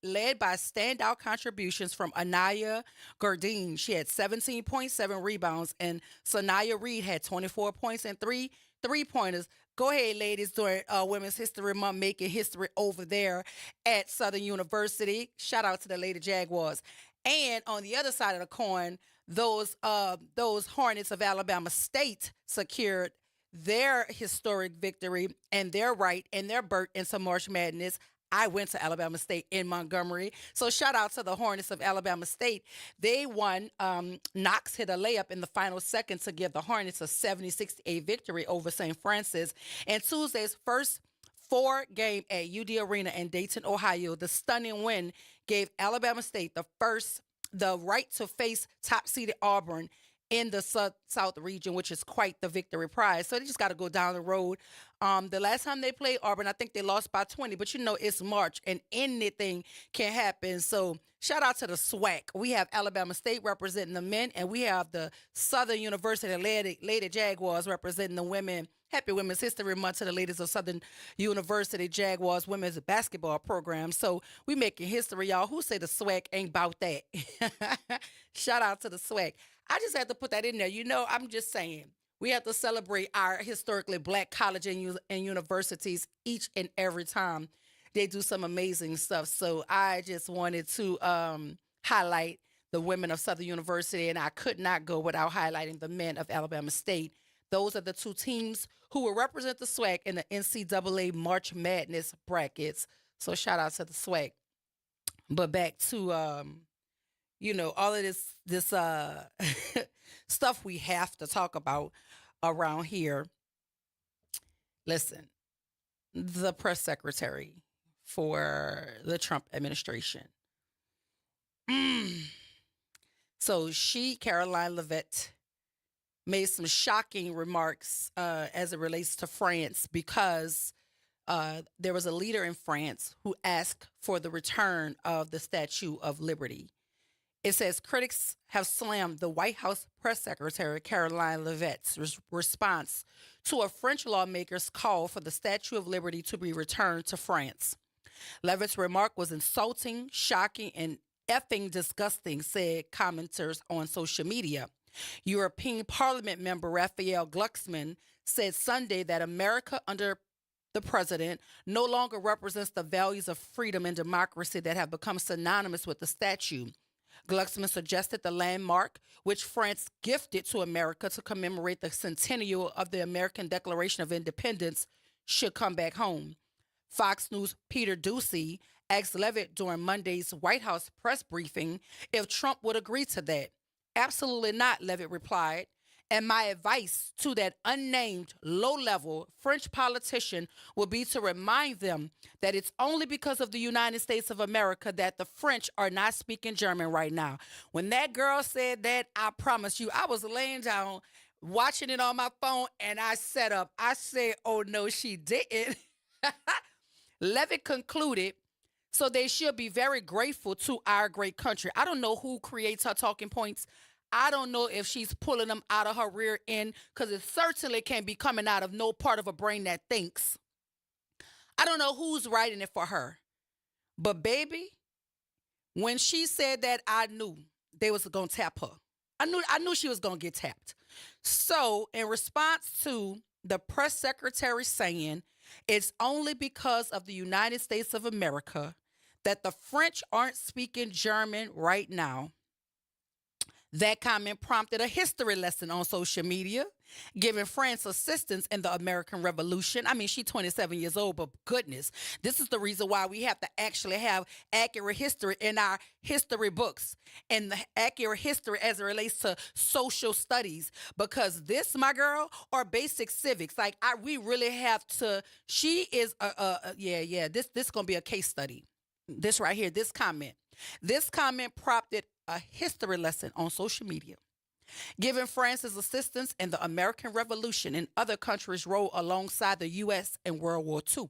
led by standout contributions from Anaya Gardine. She had 17.7 rebounds, and Sanaya Reed had 24 points and three-pointers. Go ahead, ladies, during Women's History Month, making history over there at Southern University. Shout out to the Lady Jaguars. And on the other side of the coin, those Hornets of Alabama State secured their historic victory and their right and their berth into March Madness. I went to Alabama State in Montgomery. So shout out to the Hornets of Alabama State. They won. Knox hit a layup in the final second to give the Hornets a 70-68 victory over St. Francis. And Tuesday's first 4-game at UD Arena in Dayton, Ohio, the stunning win gave Alabama State the right to face top-seeded Auburn in the South region, which is quite the victory prize. So they just got to go down the road. The last time they played Auburn, I think they lost by 20, but you know it's March and anything can happen. So shout out to the SWAC. We have Alabama State representing the men, and we have the Southern University Lady Jaguars representing the women. Happy Women's History Month to the ladies of Southern University Jaguars women's basketball program. So we making history, y'all. Who say the SWAC ain't about that? Shout out to the SWAC. I just had to put that in there. You know, I'm just saying, we have to celebrate our historically black colleges and universities each and every time they do some amazing stuff. So I just wanted to highlight the women of Southern University, and I could not go without highlighting the men of Alabama State. Those are the two teams who will represent the SWAC in the NCAA March Madness brackets. So shout out to the SWAC. But back to all of this stuff we have to talk about around here. Listen, the press secretary for the Trump administration. So Caroline Leavitt, made some shocking remarks as it relates to France, because there was a leader in France who asked for the return of the Statue of Liberty. It says critics have slammed the White House press secretary Caroline Leavitt's response to a French lawmaker's call for the Statue of Liberty to be returned to France. Levitt's remark was insulting, shocking, and effing disgusting, said commenters on social media. European Parliament member Raphael Glucksmann said Sunday that America under the president no longer represents the values of freedom and democracy that have become synonymous with the statue. Glucksmann suggested the landmark, which France gifted to America to commemorate the centennial of the American Declaration of Independence, should come back home. Fox News' Peter Doocy asked Levitt during Monday's White House press briefing if Trump would agree to that. Absolutely not, Levitt replied. And my advice to that unnamed, low-level French politician would be to remind them that it's only because of the United States of America that the French are not speaking German right now. When that girl said that, I promise you, I was laying down, watching it on my phone, and I sat up. I said, oh, no, she didn't. Levitt concluded, so they should be very grateful to our great country. I don't know who creates her talking points. I don't know if she's pulling them out of her rear end, because it certainly can't be coming out of no part of her brain that thinks. I don't know who's writing it for her. But baby, when she said that, I knew they was going to tap her. I knew she was going to get tapped. So in response to the press secretary saying it's only because of the United States of America that the French aren't speaking German right now, that comment prompted a history lesson on social media, giving France assistance in the American Revolution. I mean, she's 27 years old, but goodness, this is the reason why we have to actually have accurate history in our history books, and the accurate history as it relates to social studies, because this, my girl, are basic civics. Like, we really have to, she is, this going to be a case study. This right here, this comment prompted a history lesson on social media, giving France's assistance in the American Revolution and other countries' role alongside the U.S. in World War II.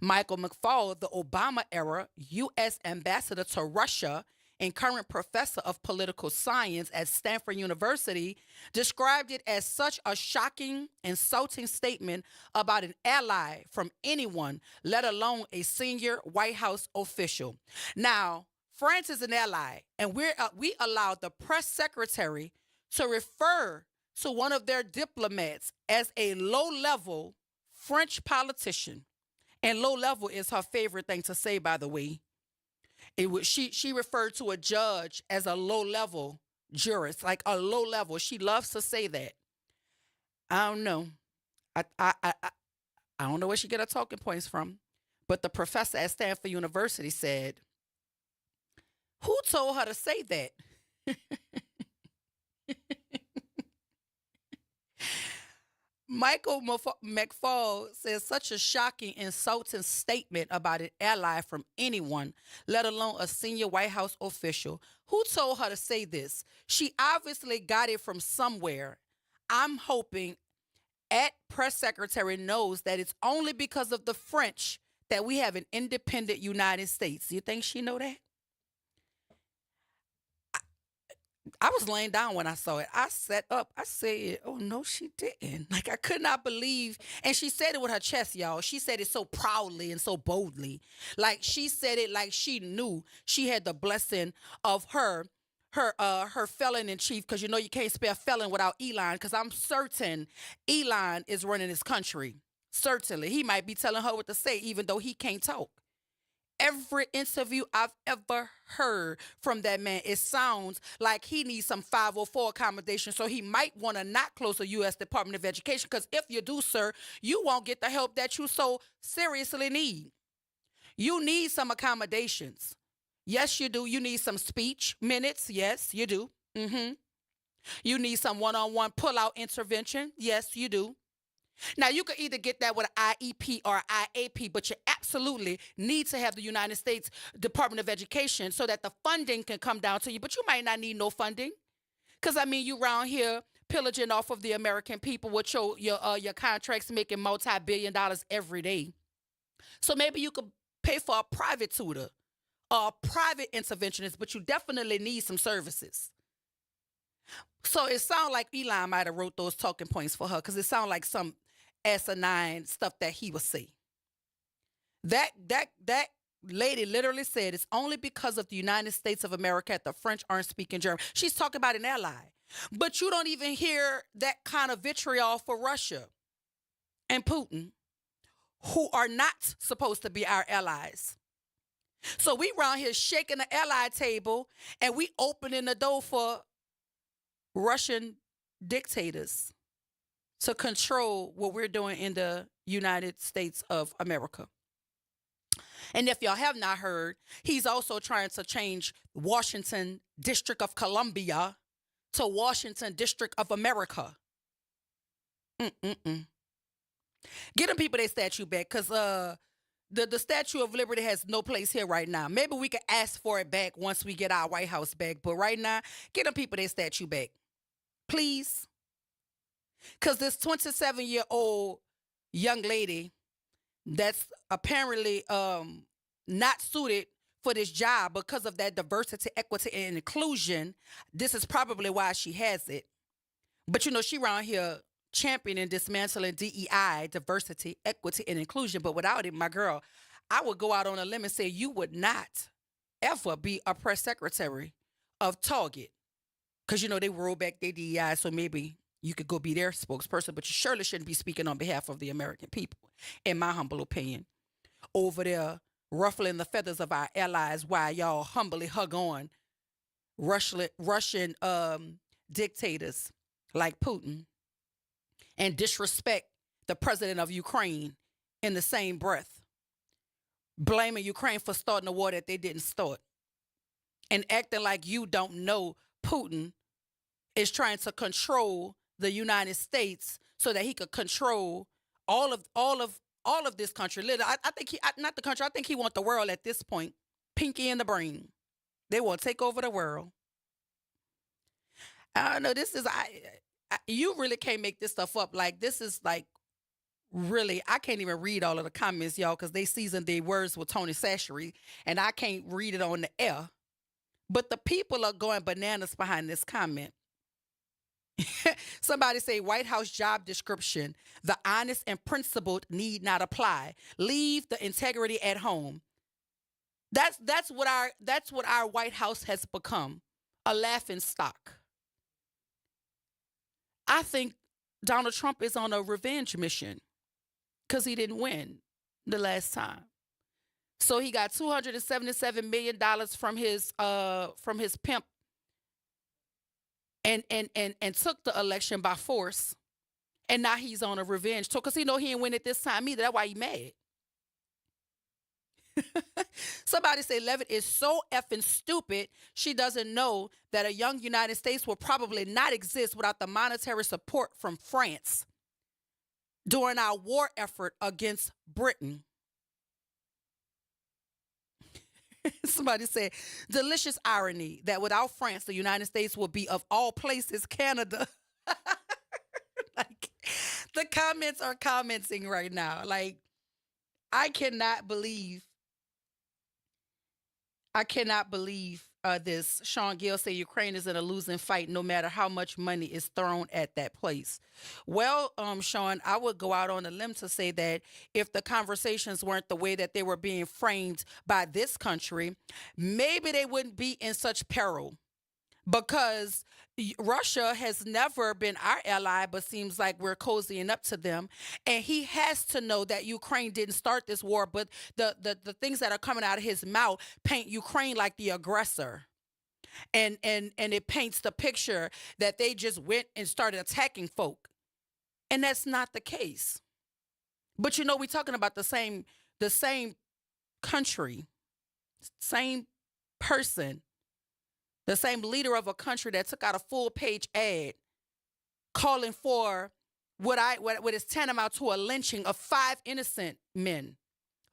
Michael McFaul, the Obama-era U.S. ambassador to Russia and current professor of political science at Stanford University, described it as such a shocking, insulting statement about an ally from anyone, let alone a senior White House official. Now, France is an ally, and we allowed the press secretary to refer to one of their diplomats as a low-level French politician. And low-level is her favorite thing to say, by the way. She referred to a judge as a low-level jurist, like a low-level. She loves to say that. I don't know. I don't know where she get her talking points from, but the professor at Stanford University said, who told her to say that? Michael McFaul says such a shocking, insulting statement about an ally from anyone, let alone a senior White House official. Who told her to say this? She obviously got it from somewhere. I'm hoping at press secretary knows that it's only because of the French that we have an independent United States. You think she know that? I was laying down when I saw it. I sat up. I said, oh, no, she didn't. Like, I could not believe. And she said it with her chest, y'all. She said it so proudly and so boldly. Like, she said it like she knew she had the blessing of her felon in chief, because you know you can't spell felon without Elon, because I'm certain Elon is running this country. Certainly. He might be telling her what to say, even though he can't talk. Every interview I've ever heard from that man, it sounds like he needs some 504 accommodation, so he might want to not close the U.S. Department of Education, because if you do, sir, you won't get the help that you so seriously need. You need some accommodations. Yes, you do. You need some speech minutes. Yes, you do. You need some one-on-one pull-out intervention. Yes, you do. Now, you could either get that with an IEP or IAP, but you absolutely need to have the United States Department of Education so that the funding can come down to you. But you might not need no funding, because, I mean, you around here pillaging off of the American people with your contracts making multi-billion dollars every day. So maybe you could pay for a private tutor or a private interventionist, but you definitely need some services. So it sounds like Elon might have wrote those talking points for her, because it sounds like some asinine stuff that he would say. That lady literally said it's only because of the United States of America that the French aren't speaking German. She's talking about an ally. But you don't even hear that kind of vitriol for Russia and Putin, who are not supposed to be our allies. So we around here shaking the ally table and we opening the door for Russian dictators to control what we're doing in the United States of America. And if y'all have not heard, he's also trying to change Washington District of Columbia to Washington District of America. Get them people their statue back, because the Statue of Liberty has no place here right now. Maybe we could ask for it back once we get our White House back. But right now, get them people their statue back. Please. Because this 27-year-old young lady that's apparently not suited for this job because of that diversity, equity, and inclusion, this is probably why she has it. But, you know, she around here championing, dismantling DEI, diversity, equity, and inclusion. But without it, my girl, I would go out on a limb and say you would not ever be a press secretary of Target. Because, you know, they roll back their DEI, so maybe you could go be their spokesperson, but you surely shouldn't be speaking on behalf of the American people, in my humble opinion. Over there, ruffling the feathers of our allies while y'all humbly hug on Russian dictators like Putin and disrespect the president of Ukraine in the same breath, blaming Ukraine for starting a war that they didn't start, and acting like you don't know Putin is trying to control the United States so that he could control all of this country. I think not the country. I think he wants the world at this point. Pinky in the brain. They want to take over the world. I don't know. This is you really can't make this stuff up. Like, this is like, really, I can't even read all of the comments, y'all, because they seasoned their words with Tony Sashery, and I can't read it on the air. But the people are going bananas behind this comment. Somebody say White House job description: the honest and principled need not apply. Leave the integrity at home. That's what our White House has become, a laughing stock. I think Donald Trump is on a revenge mission because he didn't win the last time. So he got $277 million from his pimp and took the election by force. And now he's on a revenge tour because he know he didn't win it this time either. That's why he mad. Somebody say Levitt is so effing stupid, she doesn't know that a young United States will probably not exist without the monetary support from France during our war effort against Britain. Somebody said, delicious irony that without France, the United States would be, of all places, Canada. Like, the comments are commenting right now. Like, I cannot believe this. Sean Gill said Ukraine is in a losing fight no matter how much money is thrown at that place. Well, Sean, I would go out on a limb to say that if the conversations weren't the way that they were being framed by this country, maybe they wouldn't be in such peril. Because Russia has never been our ally, but seems like we're cozying up to them. And he has to know that Ukraine didn't start this war, but the things that are coming out of his mouth paint Ukraine like the aggressor. And it paints the picture that they just went and started attacking folk. And that's not the case. But you know, we're talking about the same country, same person. The same leader of a country that took out a full-page ad calling for what is tantamount to a lynching of 5 innocent men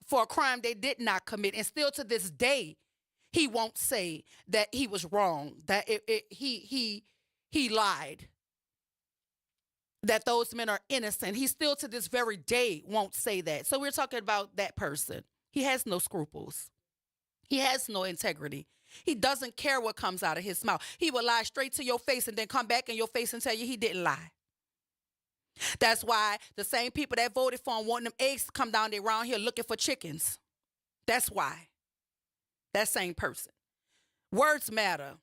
for a crime they did not commit. And still to this day, he won't say that he was wrong, that he lied, that those men are innocent. He still to this very day won't say that. So we're talking about that person. He has no scruples. He has no integrity. He doesn't care what comes out of his mouth. He will lie straight to your face and then come back in your face and tell you he didn't lie. That's why the same people that voted for him wanting them eggs to come down there around here looking for chickens. That's why. That same person. Words matter.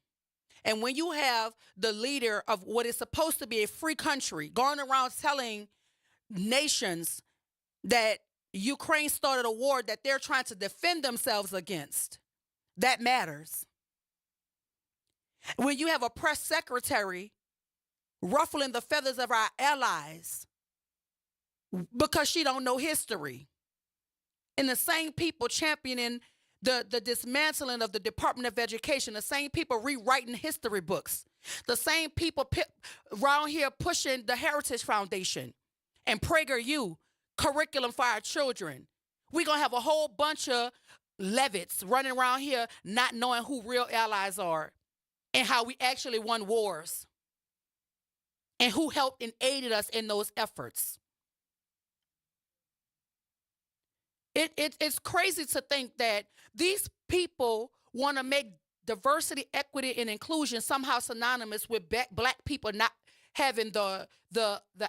And when you have the leader of what is supposed to be a free country going around telling nations that Ukraine started a war that they're trying to defend themselves against, that matters. When you have a press secretary ruffling the feathers of our allies because she don't know history, and the same people championing the dismantling of the Department of Education, the same people rewriting history books, the same people around here pushing the Heritage Foundation and PragerU curriculum for our children. We're going to have a whole bunch of Levitts running around here not knowing who real allies are and how we actually won wars and who helped and aided us in those efforts. It's crazy to think that these people want to make diversity, equity, and inclusion somehow synonymous with black people not having the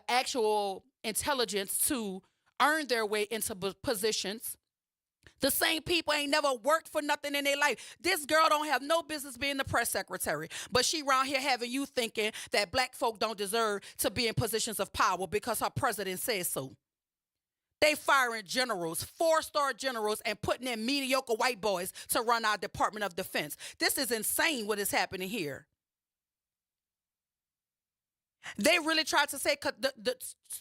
actual intelligence to earn their way into positions. The same people ain't never worked for nothing in their life. This girl don't have no business being the press secretary, but she around here having you thinking that black folk don't deserve to be in positions of power because her president says so. They firing generals, 4-star generals, and putting in mediocre white boys to run our Department of Defense. This is insane what is happening here. They really tried to say the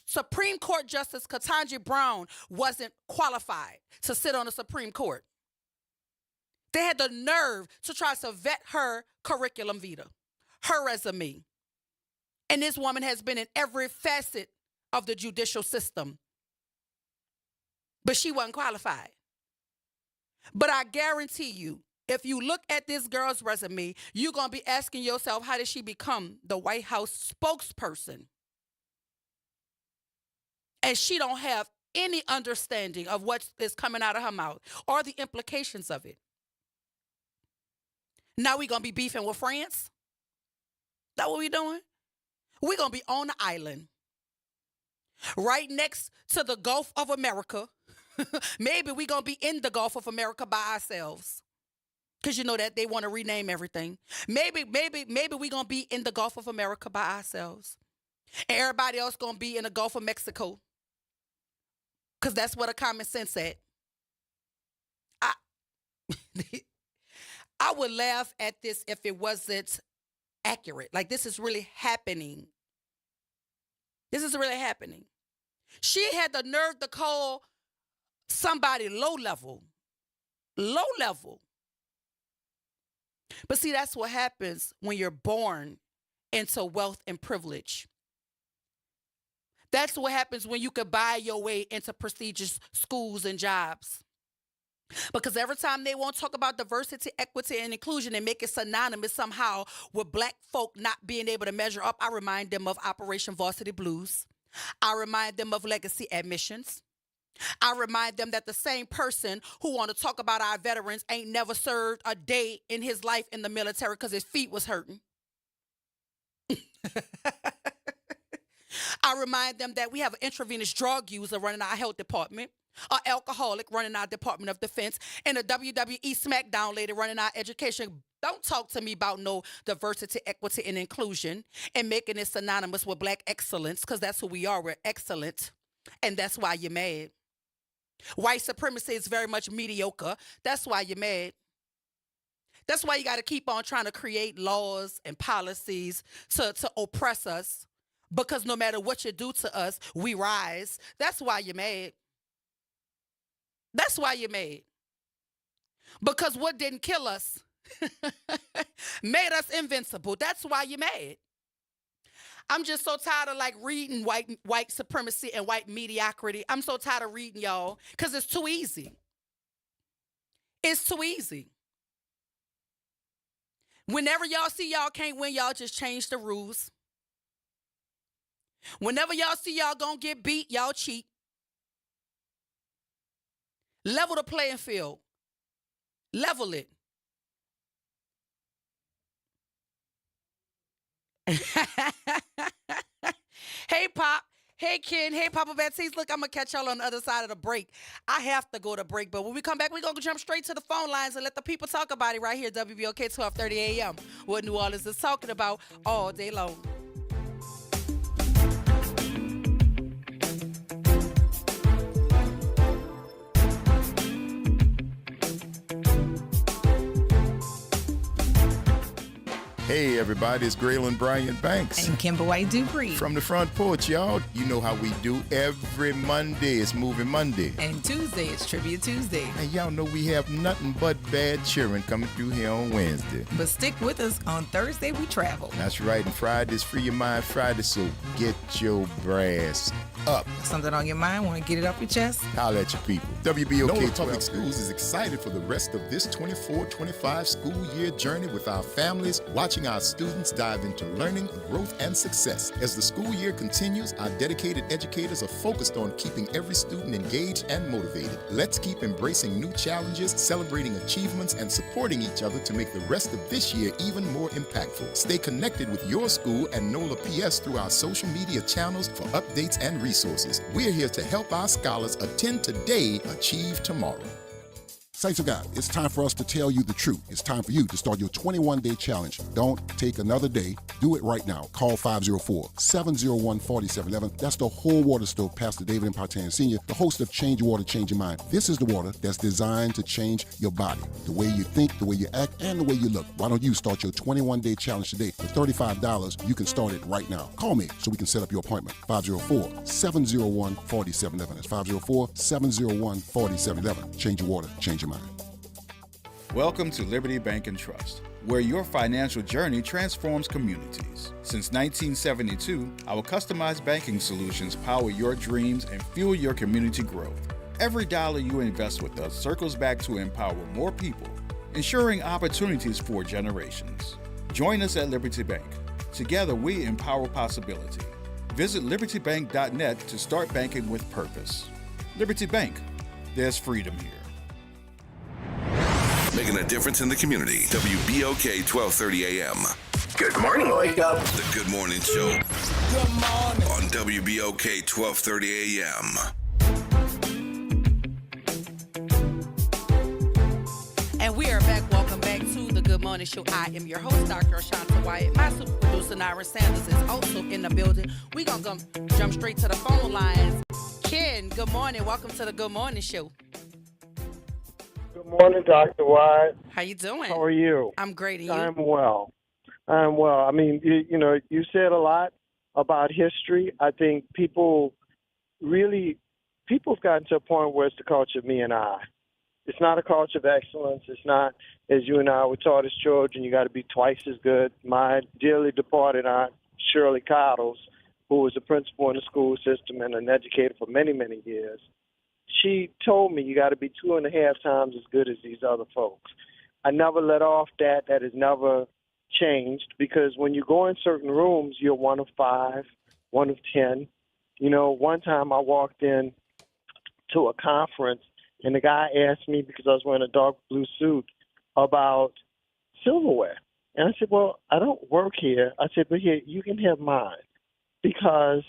Supreme Court Justice Ketanji Brown wasn't qualified to sit on the Supreme Court. They had the nerve to try to vet her curriculum vitae, her resume. And this woman has been in every facet of the judicial system. But she wasn't qualified. But I guarantee you, if you look at this girl's resume, you're going to be asking yourself, how did she become the White House spokesperson? And she don't have any understanding of what is coming out of her mouth or the implications of it. Now we're going to be beefing with France? That what we doing? We're going to be on the island, right next to the Gulf of America. Maybe we're going to be in the Gulf of America by ourselves. Because you know that they want to rename everything. Maybe we're going to be in the Gulf of America by ourselves. And everybody else going to be in the Gulf of Mexico. Because that's what a common sense said. I would laugh at this if it wasn't accurate. Like, this is really happening. This is really happening. She had the nerve to call somebody low level. Low level. But see, that's what happens when you're born into wealth and privilege. That's what happens when you could buy your way into prestigious schools and jobs. Because every time they want to talk about diversity, equity, and inclusion and make it synonymous somehow with black folk not being able to measure up, I remind them of Operation Varsity Blues. I remind them of legacy admissions. I remind them that the same person who want to talk about our veterans ain't never served a day in his life in the military because his feet was hurting. I remind them that we have an intravenous drug user running our health department, an alcoholic running our Department of Defense, and a WWE SmackDown lady running our education. Don't talk to me about no diversity, equity, and inclusion and making it synonymous with black excellence, because that's who we are. We're excellent, and that's why you're mad. White supremacy is very much mediocre. That's why you're mad. That's why you got to keep on trying to create laws and policies to oppress us, because no matter what you do to us, we rise. That's why you're mad. That's why you're mad. Because what didn't kill us made us invincible. That's why you're mad. I'm just so tired of like reading white supremacy and white mediocrity. I'm so tired of reading y'all because it's too easy. It's too easy. Whenever y'all see y'all can't win, y'all just change the rules. Whenever y'all see y'all gonna get beat, y'all cheat. Level the playing field. Level it. Hey, Pop. Hey, Ken. Hey, Papa Baptiste. Look, I'm going to catch y'all on the other side of the break. I have to go to break, but when we come back, we're going to jump straight to the phone lines and let the people talk about it right here, WBOK 1230 a.m., what New Orleans is talking about all day long. Hey everybody, it's Graylin Bryant Banks. And Kimber White Dupree. From the front porch, y'all. You know how we do. Every Monday is Moving Monday. And Tuesday is Trivia Tuesday. And y'all know we have nothing but bad cheering coming through here on Wednesday. But stick with us. On Thursday, we travel. That's right. And Friday's Free Your Mind Friday, so get your brass up. Something on your mind? Want to get it off your chest? Holla at your people. WBOK NOLA Public Schools is excited for the rest of this 24-25 school year journey with our families, watching our students dive into learning, growth, and success. As the school year continues, our dedicated educators are focused on keeping every student engaged and motivated. Let's keep embracing new challenges, celebrating achievements, and supporting each other to make the rest of this year even more impactful. Stay connected with your school and NOLA PS through our social media channels for updates and resources. We're here to help our scholars attend today, achieve tomorrow. Saints of God, it's time for us to tell you the truth. It's time for you to start your 21-day challenge. Don't take another day. Do it right now. Call 504-701-4711. That's the whole water stove, Pastor David Impartian Sr., the host of Change Your Water, Change Your Mind. This is the water that's designed to change your body, the way you think, the way you act, and the way you look. Why don't you start your 21-day challenge today? For $35, you can start it right now. Call me so we can set up your appointment. 504-701-4711. That's 504-701-4711. Change your water, change your mind. Welcome to Liberty Bank and Trust, where your financial journey transforms communities. Since 1972, our customized banking solutions power your dreams and fuel your community growth. Every dollar you invest with us circles back to empower more people, ensuring opportunities for generations. Join us at Liberty Bank. Together, we empower possibility. Visit libertybank.net to start banking with purpose. Liberty Bank, there's freedom here. Making a difference in the community. WBOK 1230 AM. Good morning, Wake Up. The Good Morning Show. Good morning. On WBOK 1230 AM. And we are back. Welcome back to the Good Morning Show. I am your host, Dr. Ashanta Wyatt. My super producer, Naira Sanders, is also in the building. We're going to jump straight to the phone lines. Ken, good morning. Welcome to the Good Morning Show. Good morning, Dr. Wyatt. How you doing? How are you? I'm great. And you? I'm well. I mean, you said a lot about history. I think people've gotten to a point where it's the culture of me and I. It's not a culture of excellence. It's not, as you and I were taught as children, you got to be twice as good. My dearly departed aunt, Shirley Coddles, who was a principal in the school system and an educator for many, many years, she told me you got to be 2.5 times as good as these other folks. I never let off that. That has never changed, because when you go in certain rooms, you're one of 5, one of 10. One time I walked in to a conference, and the guy asked me, because I was wearing a dark blue suit, about silverware. And I said, well, I don't work here. I said, but here, you can have mine, because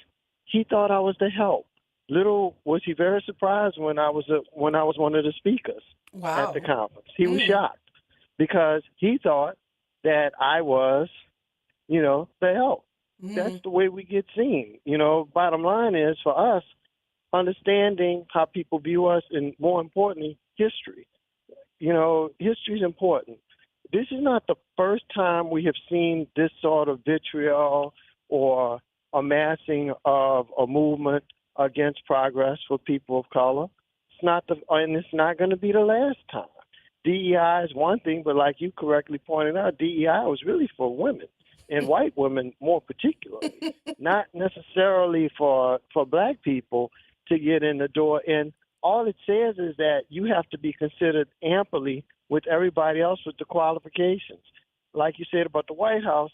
he thought I was the help. Little was he very surprised when I was one of the speakers at the conference. He was shocked, because he thought that I was, the help. Mm-hmm. That's the way we get seen. Bottom line is, for us, understanding how people view us, and more importantly, history. History is important. This is not the first time we have seen this sort of vitriol or amassing of a movement against progress for people of color. And it's not going to be the last time. DEI is one thing, but like you correctly pointed out, DEI was really for women, and white women more particularly, not necessarily for black people to get in the door. And all it says is that you have to be considered amply with everybody else with the qualifications. Like you said about the White House,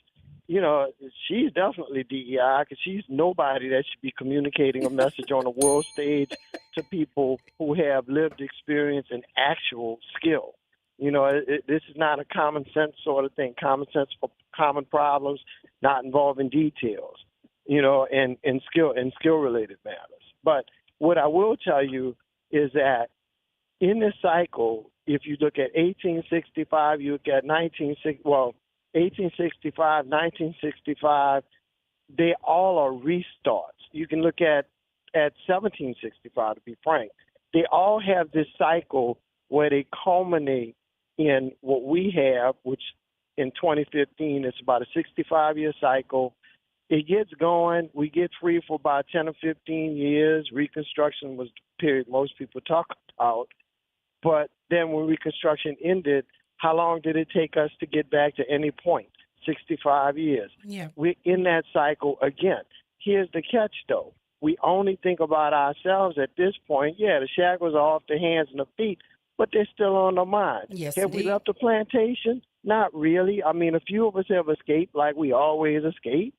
she's definitely DEI, because she's nobody that should be communicating a message on a world stage to people who have lived experience and actual skill. This is not a common sense sort of thing, common sense for common problems, not involving details. and skill related matters. But what I will tell you is that in this cycle, if you look at 1865, you look at 1865, 1965, they all are restarts. You can look at 1765, to be frank. They all have this cycle where they culminate in what we have, which in 2015 is about a 65-year cycle. It gets going. We get free for about 10 or 15 years. Reconstruction was the period most people talk about. But then when Reconstruction ended, how long did it take us to get back to any point? 65 years. Yeah. We're in that cycle again. Here's the catch, though. We only think about ourselves at this point. Yeah, the shackles are off the hands and the feet, but they're still on the mind. Yes, have we indeed. left the plantation? Not really. I mean, a few of us have escaped like we always escape,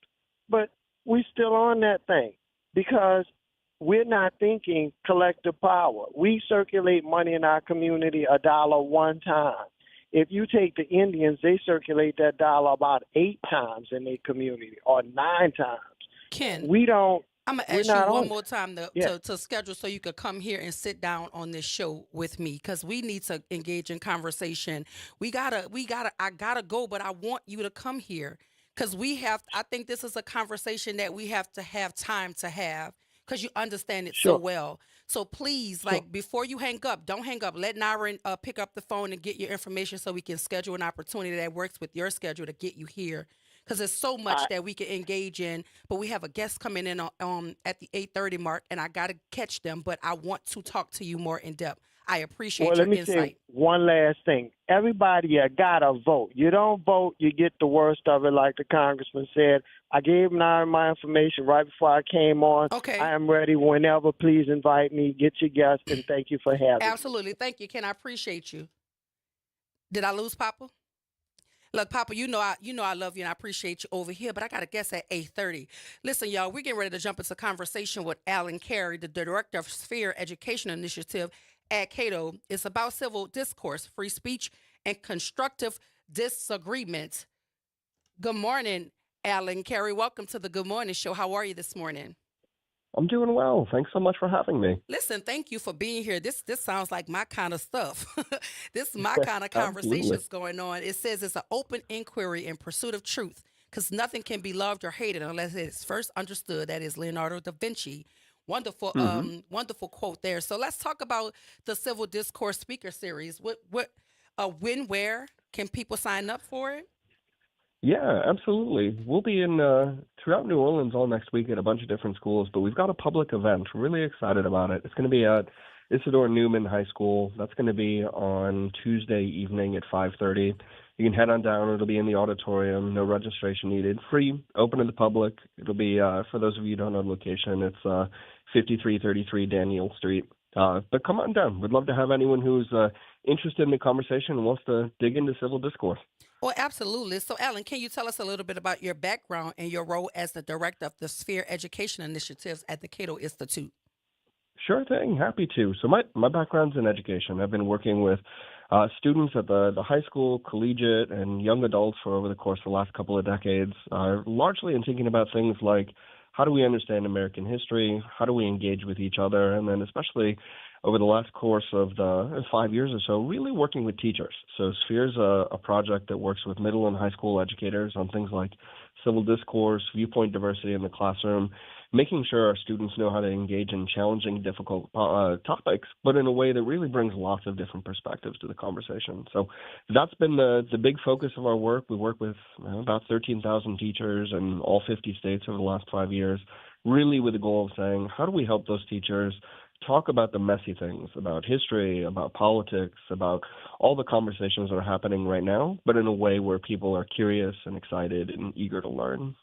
but we're still on that thing because we're not thinking collective power. We circulate money in our community $1 one time. If you take the Indians, they circulate that dollar about 8 times in their community or 9 times. Ken, We don't. I'm gonna we're ask you not one on more it. time to schedule so you could come here and sit down on this show with me because we need to engage in conversation. I gotta go, but I want you to come here because I think this is a conversation that we have time to have because you understand it so Sure. well. So please, Sure. like before you hang up, don't hang up. Let Naren pick up the phone and get your information so we can schedule an opportunity that works with your schedule to get you here. Because there's so much that we can engage in, but we have a guest coming in at the 8:30 mark, and I got to catch them, but I want to talk to you more in depth. I appreciate Well, your let me insight. say one last thing. Everybody got to vote. You don't vote, you get the worst of it, like the congressman said. I gave him my information right before I came on. Okay. I am ready whenever. Please invite me. Get your guests, and thank you for having me. Absolutely. Thank you, Ken. I appreciate you. Did I lose Papa? Look, Papa, you know I love you and I appreciate you over here, but I got a guest at 8:30. Listen, y'all, we're getting ready to jump into conversation with Alan Carey, the director of Sphere Education Initiative at Cato. It's about civil discourse, free speech, and constructive disagreement. Good morning, Alan Carey. Welcome to the Good Morning Show. How are you this morning? I'm doing well. Thanks so much for having me. Listen, thank you for being here. This sounds like my kind of stuff. This is my kind of conversations going on. It says it's an open inquiry in pursuit of truth because nothing can be loved or hated unless it's first understood. That is Leonardo da Vinci. Wonderful, wonderful quote there. So let's talk about the Civil Discourse Speaker Series. When, where can people sign up for it? Yeah, absolutely. We'll be in throughout New Orleans all next week at a bunch of different schools, but we've got a public event. We're really excited about it. It's going to be at Isidore Newman High School. That's going to be on Tuesday evening at 5:30. You can head on down. It'll be in the auditorium. No registration needed. Free, open to the public. It'll be, for those of you who don't know the location, it's 5333 Daniel Street. But come on down. We'd love to have anyone who's interested in the conversation and wants to dig into civil discourse. Well, absolutely. So, Alan, can you tell us a little bit about your background and your role as the director of the Sphere Education Initiatives at the Cato Institute? Sure thing. Happy to. So my background's in education. I've been working with students at the high school, collegiate, and young adults for over the course of the last couple of decades, largely in thinking about things like how do we understand American history, how do we engage with each other, and then especially over the last course of the 5 years or so, really working with teachers. So Sphere's a project that works with middle and high school educators on things like civil discourse, viewpoint diversity in the classroom, making sure our students know how to engage in challenging, difficult topics, but in a way that really brings lots of different perspectives to the conversation. So that's been the big focus of our work. We work with about 13,000 teachers in all 50 states over the last 5 years, really with the goal of saying, how do we help those teachers talk about the messy things, about history, about politics, about all the conversations that are happening right now, but in a way where people are curious and excited and eager to learn.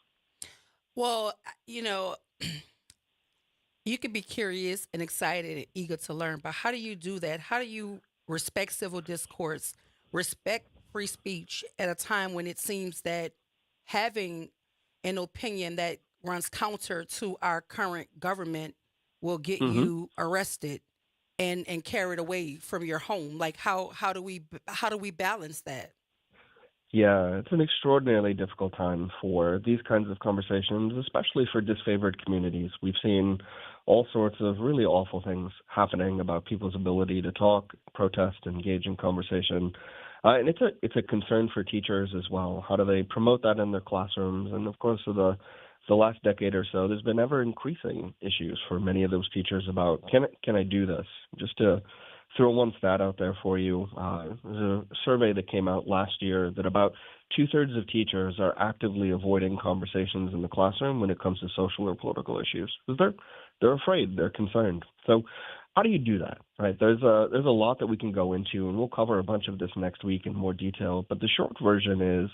Well, you can be curious and excited and eager to learn, but how do you do that? How do you respect civil discourse, respect free speech at a time when it seems that having an opinion that runs counter to our current government will get you arrested and carried away from your home? Like how do we balance that? Yeah, it's an extraordinarily difficult time for these kinds of conversations, especially for disfavored communities. We've seen all sorts of really awful things happening about people's ability to talk, protest, engage in conversation. And it's a concern for teachers as well. How do they promote that in their classrooms? And of course, for the last decade or so, there's been ever increasing issues for many of those teachers about can I do this? Just to throw one stat out there for you, there's a survey that came out last year that about 2/3 of teachers are actively avoiding conversations in the classroom when it comes to social or political issues because they're afraid, they're concerned. So how do you do that, right? There's a lot that we can go into, and we'll cover a bunch of this next week in more detail. But the short version is,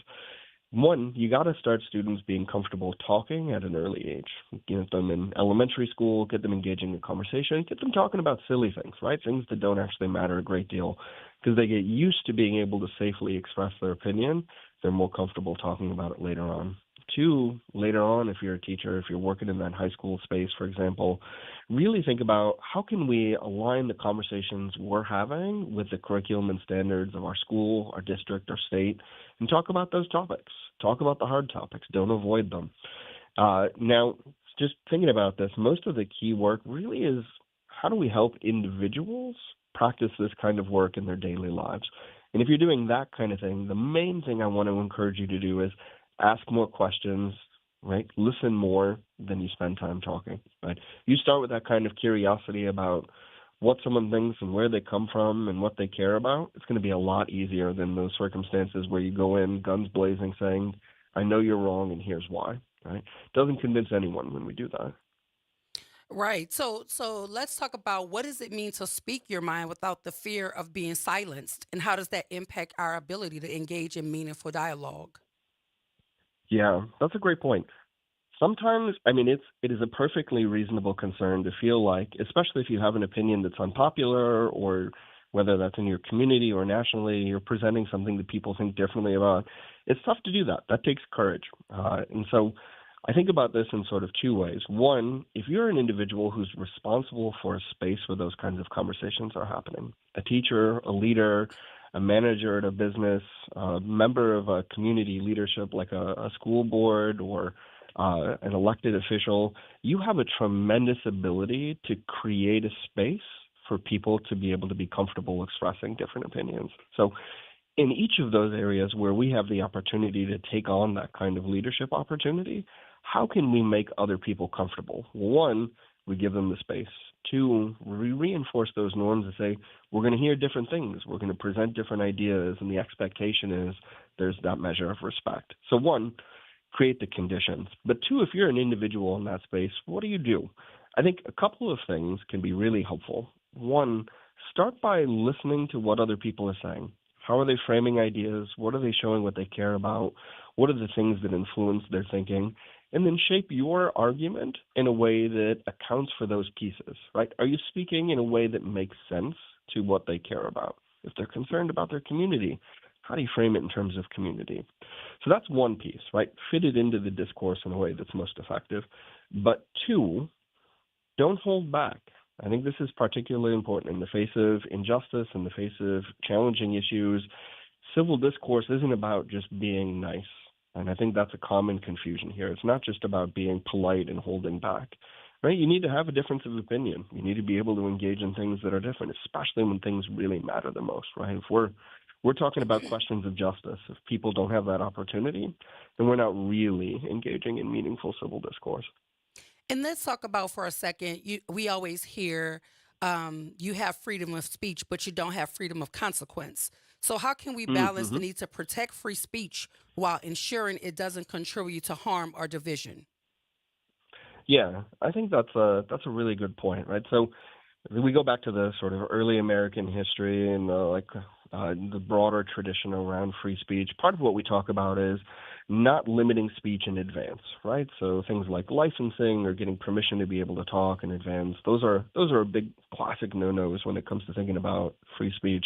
one, you got to start students being comfortable talking at an early age. Get them in elementary school, get them engaging in conversation, get them talking about silly things, right? Things that don't actually matter a great deal because they get used to being able to safely express their opinion. They're more comfortable talking about it later on. Two, later on, if you're a teacher, if you're working in that high school space, for example, really think about how can we align the conversations we're having with the curriculum and standards of our school, our district, our state, and talk about those topics. Talk about the hard topics. Don't avoid them. Now, just thinking about this, most of the key work really is how do we help individuals practice this kind of work in their daily lives? And if you're doing that kind of thing, the main thing I want to encourage you to do is ask more questions, right? Listen more than you spend time talking, right? You start with that kind of curiosity about what someone thinks and where they come from and what they care about. It's going to be a lot easier than those circumstances where you go in guns blazing saying, I know you're wrong and here's why, right? Doesn't convince anyone when we do that. Right. So let's talk about what does it mean to speak your mind without the fear of being silenced, and how does that impact our ability to engage in meaningful dialogue? Yeah, that's a great point. Sometimes, it is a perfectly reasonable concern to feel like, especially if you have an opinion that's unpopular, or whether that's in your community or nationally, you're presenting something that people think differently about. It's tough to do that. That takes courage. And so I think about this in sort of two ways. One, if you're an individual who's responsible for a space where those kinds of conversations are happening, a teacher, a leader, a manager at a business, a member of a community leadership like a school board or an elected official, you have a tremendous ability to create a space for people to be able to be comfortable expressing different opinions. So in each of those areas where we have the opportunity to take on that kind of leadership opportunity, how can we make other people comfortable? One, we give them the space. Two, we reinforce those norms and say, we're going to hear different things. We're going to present different ideas. And the expectation is there's that measure of respect. So one, create the conditions. But two, if you're an individual in that space, what do? I think a couple of things can be really helpful. One, start by listening to what other people are saying. How are they framing ideas? What are they showing what they care about? What are the things that influence their thinking? And then shape your argument in a way that accounts for those pieces, right? Are you speaking in a way that makes sense to what they care about? If they're concerned about their community, how do you frame it in terms of community? So that's one piece, right? Fit it into the discourse in a way that's most effective. But two, don't hold back. I think this is particularly important in the face of injustice, in the face of challenging issues. Civil discourse isn't about just being nice. And I think that's a common confusion here. It's not just about being polite and holding back, right? You need to have a difference of opinion. You need to be able to engage in things that are different, especially when things really matter the most, right? If we're talking about questions of justice, if people don't have that opportunity, then we're not really engaging in meaningful civil discourse. And let's talk about for a second, we always hear you have freedom of speech, but you don't have freedom of consequence. So how can we balance the need to protect free speech while ensuring it doesn't contribute to harm or division? Yeah, I think that's a really good point, right? So we go back to the sort of early American history and the broader tradition around free speech. Part of what we talk about is not limiting speech in advance, right? So things like licensing or getting permission to be able to talk in advance, those are big classic no-nos when it comes to thinking about free speech.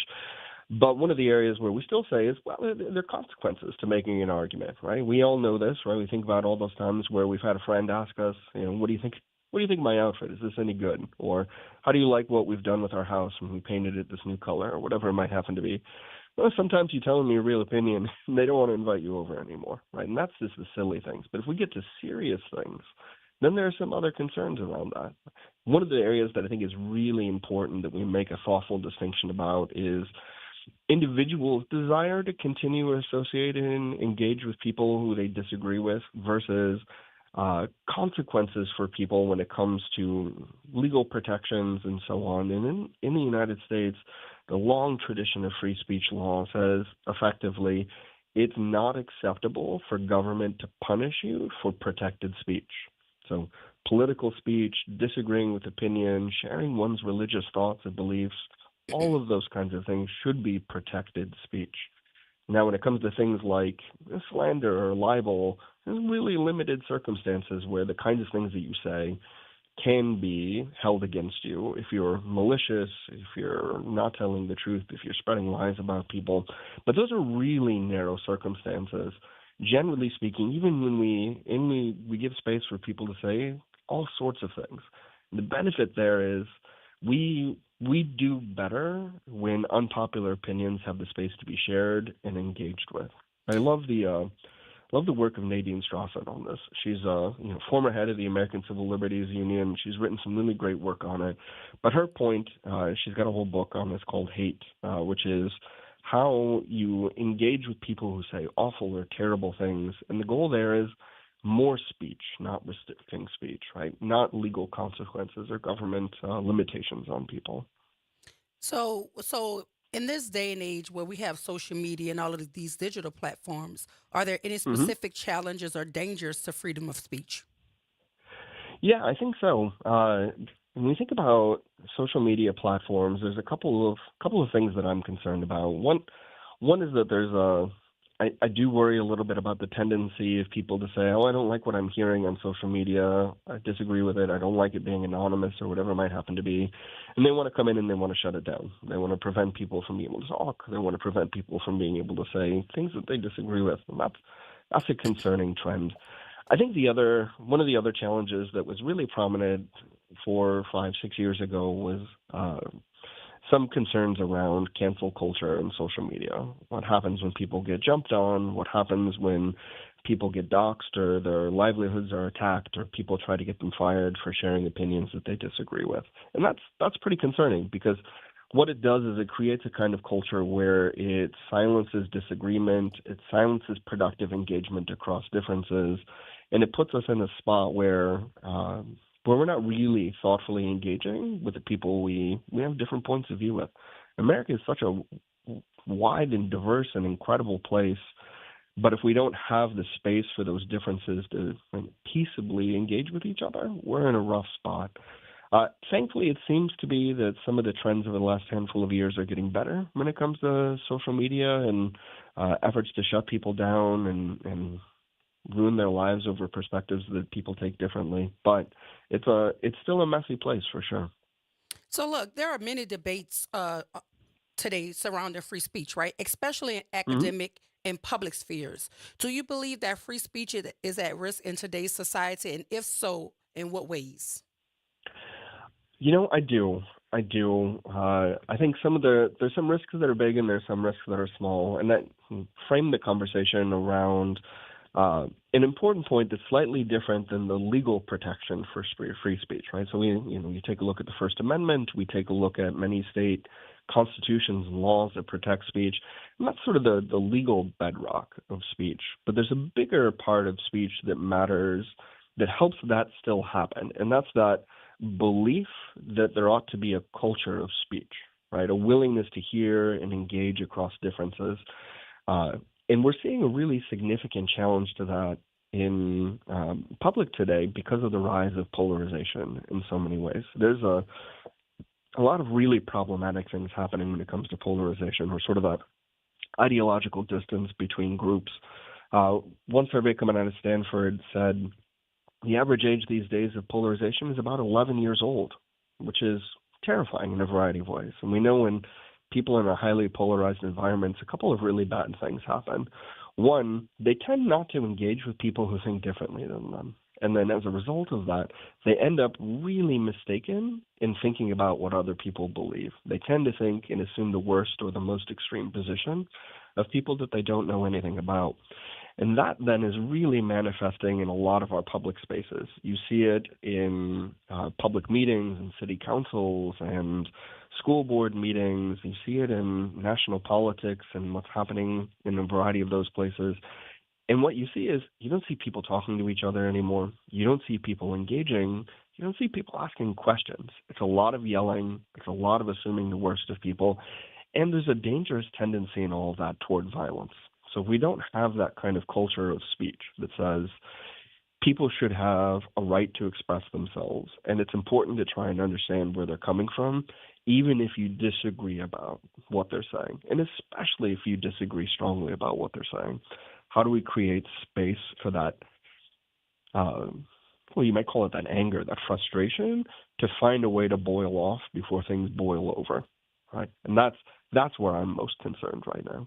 But one of the areas where we still say is, well, there are consequences to making an argument, right? We all know this, right? We think about all those times where we've had a friend ask us, what do you think? What do you think of my outfit? Is this any good? Or how do you like what we've done with our house when we painted it this new color, or whatever it might happen to be? well, sometimes you tell them your real opinion, and they don't want to invite you over anymore, right? And that's just the silly things. But if we get to serious things, then there are some other concerns around that. One of the areas that I think is really important that we make a thoughtful distinction about is individuals' desire to continue to associate and engage with people who they disagree with versus consequences for people when it comes to legal protections and so on. And in the United States, the long tradition of free speech law says effectively it's not acceptable for government to punish you for protected speech. So political speech, disagreeing with opinion, sharing one's religious thoughts and beliefs, all of those kinds of things should be protected speech. Now, when it comes to things like slander or libel, there's really limited circumstances where the kinds of things that you say can be held against you if you're malicious, if you're not telling the truth, if you're spreading lies about people. But those are really narrow circumstances. Generally speaking, even when we give space for people to say all sorts of things, the benefit there is we do better when unpopular opinions have the space to be shared and engaged with. I love the work of Nadine Strawson on this. She's a former head of the American Civil Liberties Union. She's written some really great work on it. But her point, she's got a whole book on this called Hate, which is how you engage with people who say awful or terrible things. And the goal there is more speech, not restricting speech, right? Not legal consequences or government limitations on people. So in this day and age where we have social media and all of these digital platforms, are there any specific challenges or dangers to freedom of speech? Yeah, I think so. When we think about social media platforms, there's a couple of things that I'm concerned about. One is that I do worry a little bit about the tendency of people to say, oh, I don't like what I'm hearing on social media. I disagree with it. I don't like it being anonymous or whatever it might happen to be. And they want to come in and they want to shut it down. They want to prevent people from being able to talk. They want to prevent people from being able to say things that they disagree with. And that's a concerning trend. I think one of the other challenges that was really prominent 4, 5, 6 years ago was some concerns around cancel culture and social media. What happens when people get jumped on? What happens when people get doxxed or their livelihoods are attacked or people try to get them fired for sharing opinions that they disagree with? And that's pretty concerning because what it does is it creates a kind of culture where it silences disagreement, it silences productive engagement across differences, and it puts us in a spot where we're not really thoughtfully engaging with the people we have different points of view with. America is such a wide and diverse and incredible place, but if we don't have the space for those differences to peaceably engage with each other, we're in a rough spot. Thankfully, it seems to be that some of the trends over the last handful of years are getting better when it comes to social media and efforts to shut people down and ruin their lives over perspectives that people take differently. But it's still a messy place for sure. So look, there are many debates today surrounding free speech, right? Especially in academic and public spheres. Do you believe that free speech is at risk in today's society? And if so, in what ways? I do. I think there's some risks that are big and there's some risks that are small. And that framed the conversation around an important point that's slightly different than the legal protection for free speech, right? So you take a look at the First Amendment, we take a look at many state constitutions and laws that protect speech, and that's sort of the legal bedrock of speech. But there's a bigger part of speech that matters, that helps that still happen, and that's that belief that there ought to be a culture of speech, right? A willingness to hear and engage across differences. And we're seeing a really significant challenge to that in public today because of the rise of polarization in so many ways. There's a lot of really problematic things happening when it comes to polarization, or sort of that ideological distance between groups. One survey coming out of Stanford said the average age these days of polarization is about 11 years old, which is terrifying in a variety of ways. And we know when people in a highly polarized environments, a couple of really bad things happen. One, they tend not to engage with people who think differently than them. And then as a result of that, they end up really mistaken in thinking about what other people believe. They tend to think and assume the worst or the most extreme position of people that they don't know anything about. And that then is really manifesting in a lot of our public spaces. You see it in public meetings and city councils and school board meetings. You see it in national politics and what's happening in a variety of those places. And what you see is you don't see people talking to each other anymore. You don't see people engaging. You don't see people asking questions. It's a lot of yelling. It's a lot of assuming the worst of people. And there's a dangerous tendency in all of that toward violence. So if we don't have that kind of culture of speech that says people should have a right to express themselves, and it's important to try and understand where they're coming from, even if you disagree about what they're saying, and especially if you disagree strongly about what they're saying. How do we create space for that, you might call it that anger, that frustration, to find a way to boil off before things boil over, right? And that's where I'm most concerned right now.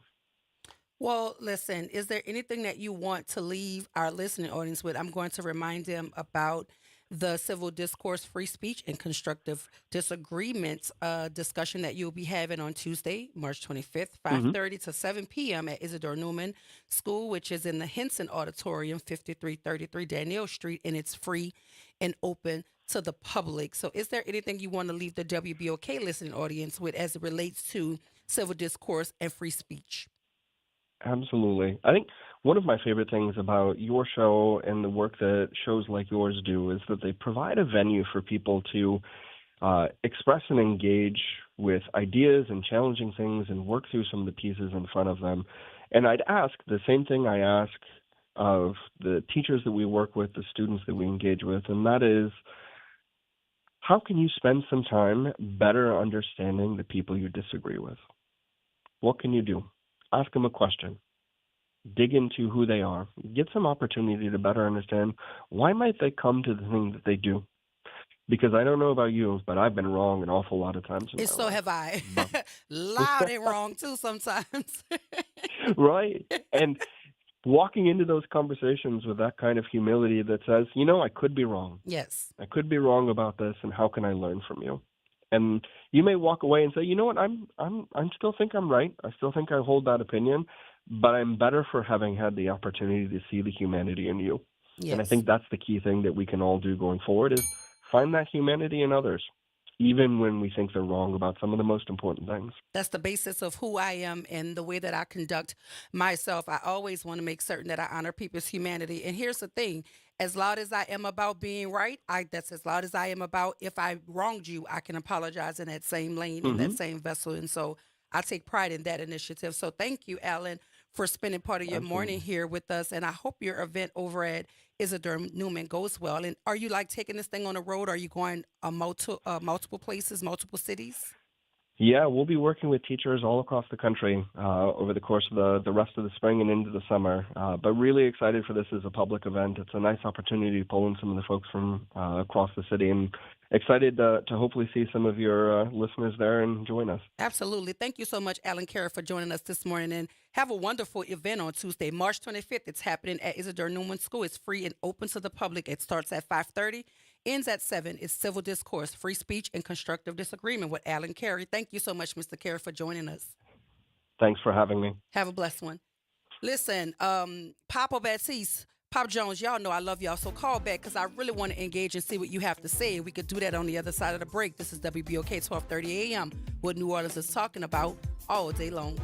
Well, listen, is there anything that you want to leave our listening audience with? I'm going to remind them about the civil discourse, free speech, and constructive disagreements discussion that you'll be having on Tuesday, March 25th, 5:30 to 7 p.m. at Isidore Newman School, which is in the Henson Auditorium, 5333 Danielle Street, and it's free and open to the public. So is there anything you want to leave the WBOK listening audience with as it relates to civil discourse and free speech? Absolutely. I think one of my favorite things about your show and the work that shows like yours do is that they provide a venue for people to express and engage with ideas and challenging things and work through some of the pieces in front of them. And I'd ask the same thing I ask of the teachers that we work with, the students that we engage with, and that is, how can you spend some time better understanding the people you disagree with? What can you do? Ask them a question. Dig into who they are. Get some opportunity to better understand why might they come to the thing that they do. Because I don't know about you, but I've been wrong an awful lot of times. And so have I. Loud and wrong too sometimes. Right. And walking into those conversations with that kind of humility that says, I could be wrong. Yes. I could be wrong about this, and how can I learn from you? And you may walk away and say, you know what, I'm still think I'm right. I still think I hold that opinion, but I'm better for having had the opportunity to see the humanity in you. Yes. And I think that's the key thing that we can all do going forward is find that humanity in others, even when we think they're wrong about some of the most important things. That's the basis of who I am and the way that I conduct myself. I always want to make certain that I honor people's humanity. And here's the thing. As loud as I am about being right, that's as loud as I am about if I wronged you, I can apologize in that same lane, in that same vessel. And so I take pride in that initiative. So thank you, Alan, for spending part of your morning here with us. And I hope your event over at Isidore Newman goes well. And are you taking this thing on the road? Are you going multiple places, multiple cities? Yeah, we'll be working with teachers all across the country over the course of the rest of the spring and into the summer. But really excited for this as a public event. It's a nice opportunity to pull in some of the folks from across the city, and excited to hopefully see some of your listeners there and join us. Absolutely. Thank you so much, Alan Carey, for joining us this morning. And have a wonderful event on Tuesday, March 25th. It's happening at Isidore Newman School. It's free and open to the public. It starts at 5:30. Ends at 7. It's civil discourse, free speech, and constructive disagreement with Alan Carey. Thank you so much, Mr. Carey, for joining us. Thanks for having me. Have a blessed one. Listen, Papa Baptiste, Pop Jones, y'all know I love y'all, so call back because I really want to engage and see what you have to say. We could do that on the other side of the break. This is WBOK 1230 AM, what New Orleans is talking about all day long.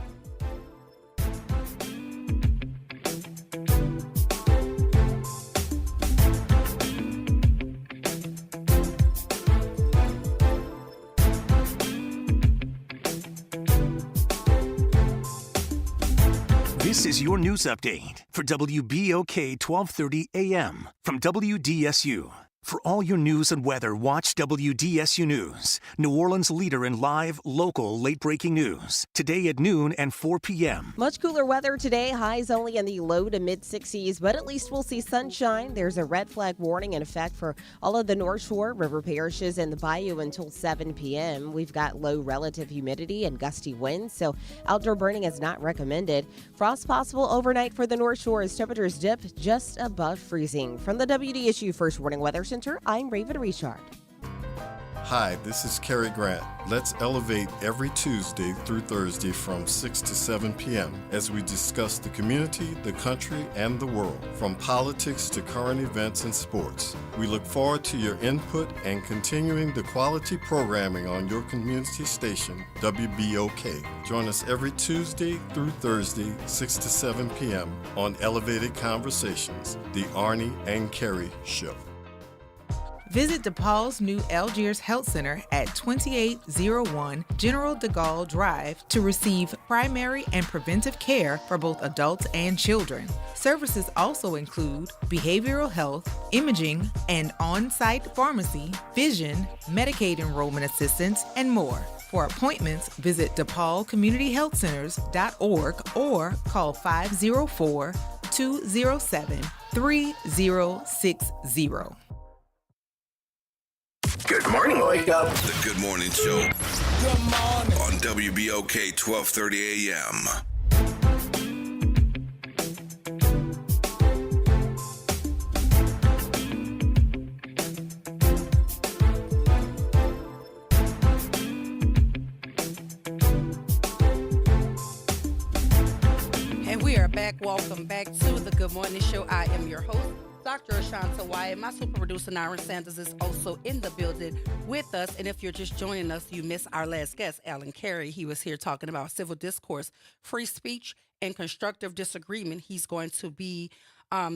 This is your news update for WBOK 1230 AM from WDSU. For all your news and weather, watch WDSU News, New Orleans' leader in live, local, late-breaking news. Today at noon and 4 p.m. Much cooler weather today, highs only in the low to mid-60s, but at least we'll see sunshine. There's a red flag warning in effect for all of the North Shore, river parishes, and the Bayou until 7 p.m. We've got low relative humidity and gusty winds, so outdoor burning is not recommended. Frost possible overnight for the North Shore as temperatures dip just above freezing. From the WDSU First Warning Weather Center, I'm Raven Richard. Hi, this is Cary Grant. Let's elevate every Tuesday through Thursday from 6 to 7 p.m. as we discuss the community, the country, and the world, from politics to current events and sports. We look forward to your input and continuing the quality programming on your community station, WBOK. Join us every Tuesday through Thursday, 6 to 7 p.m. on Elevated Conversations, the Arnie and Cary Show. Visit DePaul's new Algiers Health Center at 2801 General de Gaulle Drive to receive primary and preventive care for both adults and children. Services also include behavioral health, imaging, and on-site pharmacy, vision, Medicaid enrollment assistance, and more. For appointments, visit DePaulCommunityHealthCenters.org or call 504-207-3060. Good morning, wake up. The Good Morning Show. Good morning. On WBOK 1230 AM. And we are back. Welcome back to the Good Morning Show. I am your host, Dr. Ashanta Wyatt. My super producer, Nyron Sanders, is also in the building with us. And if you're just joining us, you missed our last guest, Alan Carey. He was here talking about civil discourse, free speech, and constructive disagreement. He's going to be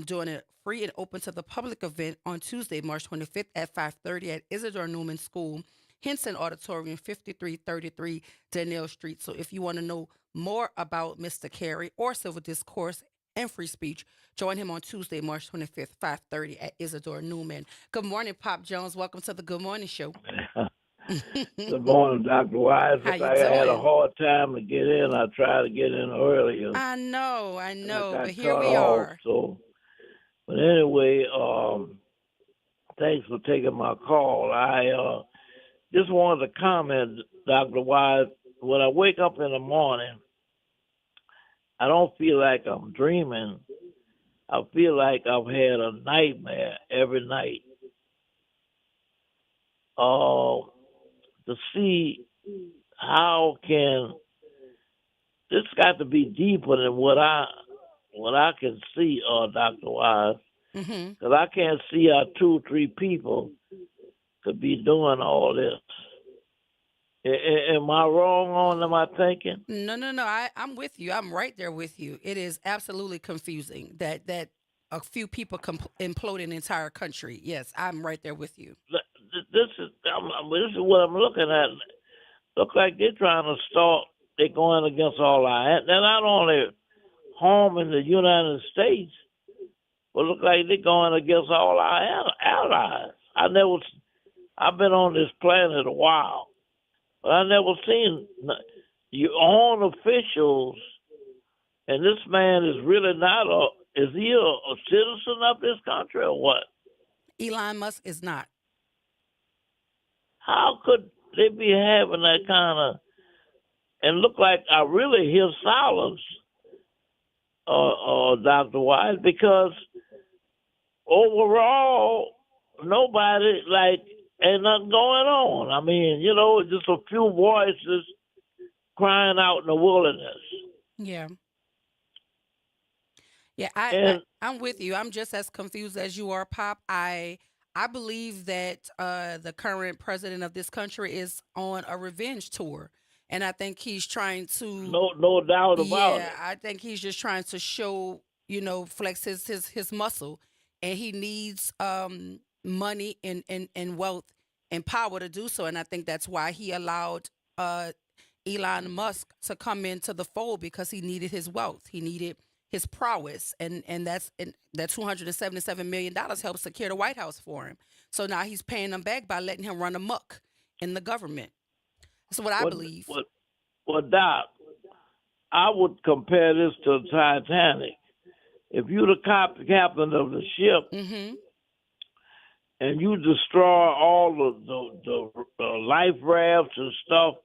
doing a free and open to the public event on Tuesday, March 25th at 5:30 at Isidore Newman School, Henson Auditorium, 5333 Danielle Street. So if you want to know more about Mr. Carey or civil discourse and free speech, join him on Tuesday, March 25th, 5:30 at Isidore Newman. Good morning, Pop Jones. Welcome to the Good Morning Show. Good morning, Dr. Wise. How you I had a doing? hard time to get in. I tried to get in earlier. I know, got but here cut we off, are. But anyway, thanks for taking my call. I just wanted to comment, Dr. Wise. When I wake up in the morning, I don't feel like I'm dreaming. I feel like I've had a nightmare every night. To see how can this got to be deeper than what I can see, Dr. Wise, because I can't see how 2 or 3 people could be doing all this. Am I wrong on am I thinking? No. I'm with you. I'm right there with you. It is absolutely confusing that a few people implode an entire country. Yes, I'm right there with you. This is what I'm looking at. Look like they're trying to start. They're going against all our. They're not only harming the United States, but look like they're going against all our allies. I've been on this planet a while, but I never seen your own officials. And this man is really not is he a citizen of this country or what? Elon Musk is not. How could they be having that kind of, and look like I really hear silence, Dr. Wise, because overall, nobody, ain't nothing going on. I mean, just a few voices crying out in the wilderness. Yeah. Yeah, I'm with you. I'm just as confused as you are, Pop. I believe that the current president of this country is on a revenge tour, and I think he's trying to no doubt about it. Yeah, I think he's just trying to show, flex his muscle, and he needs money and wealth and power to do so, and I think that's why he allowed Elon Musk to come into the fold, because he needed his wealth. He needed his prowess, and that $277 million helped secure the White House for him. So now he's paying them back by letting him run amok in the government. That's what I believe. Well, Doc, I would compare this to the Titanic. If you're the captain of the ship and you destroy all of the life rafts and stuff,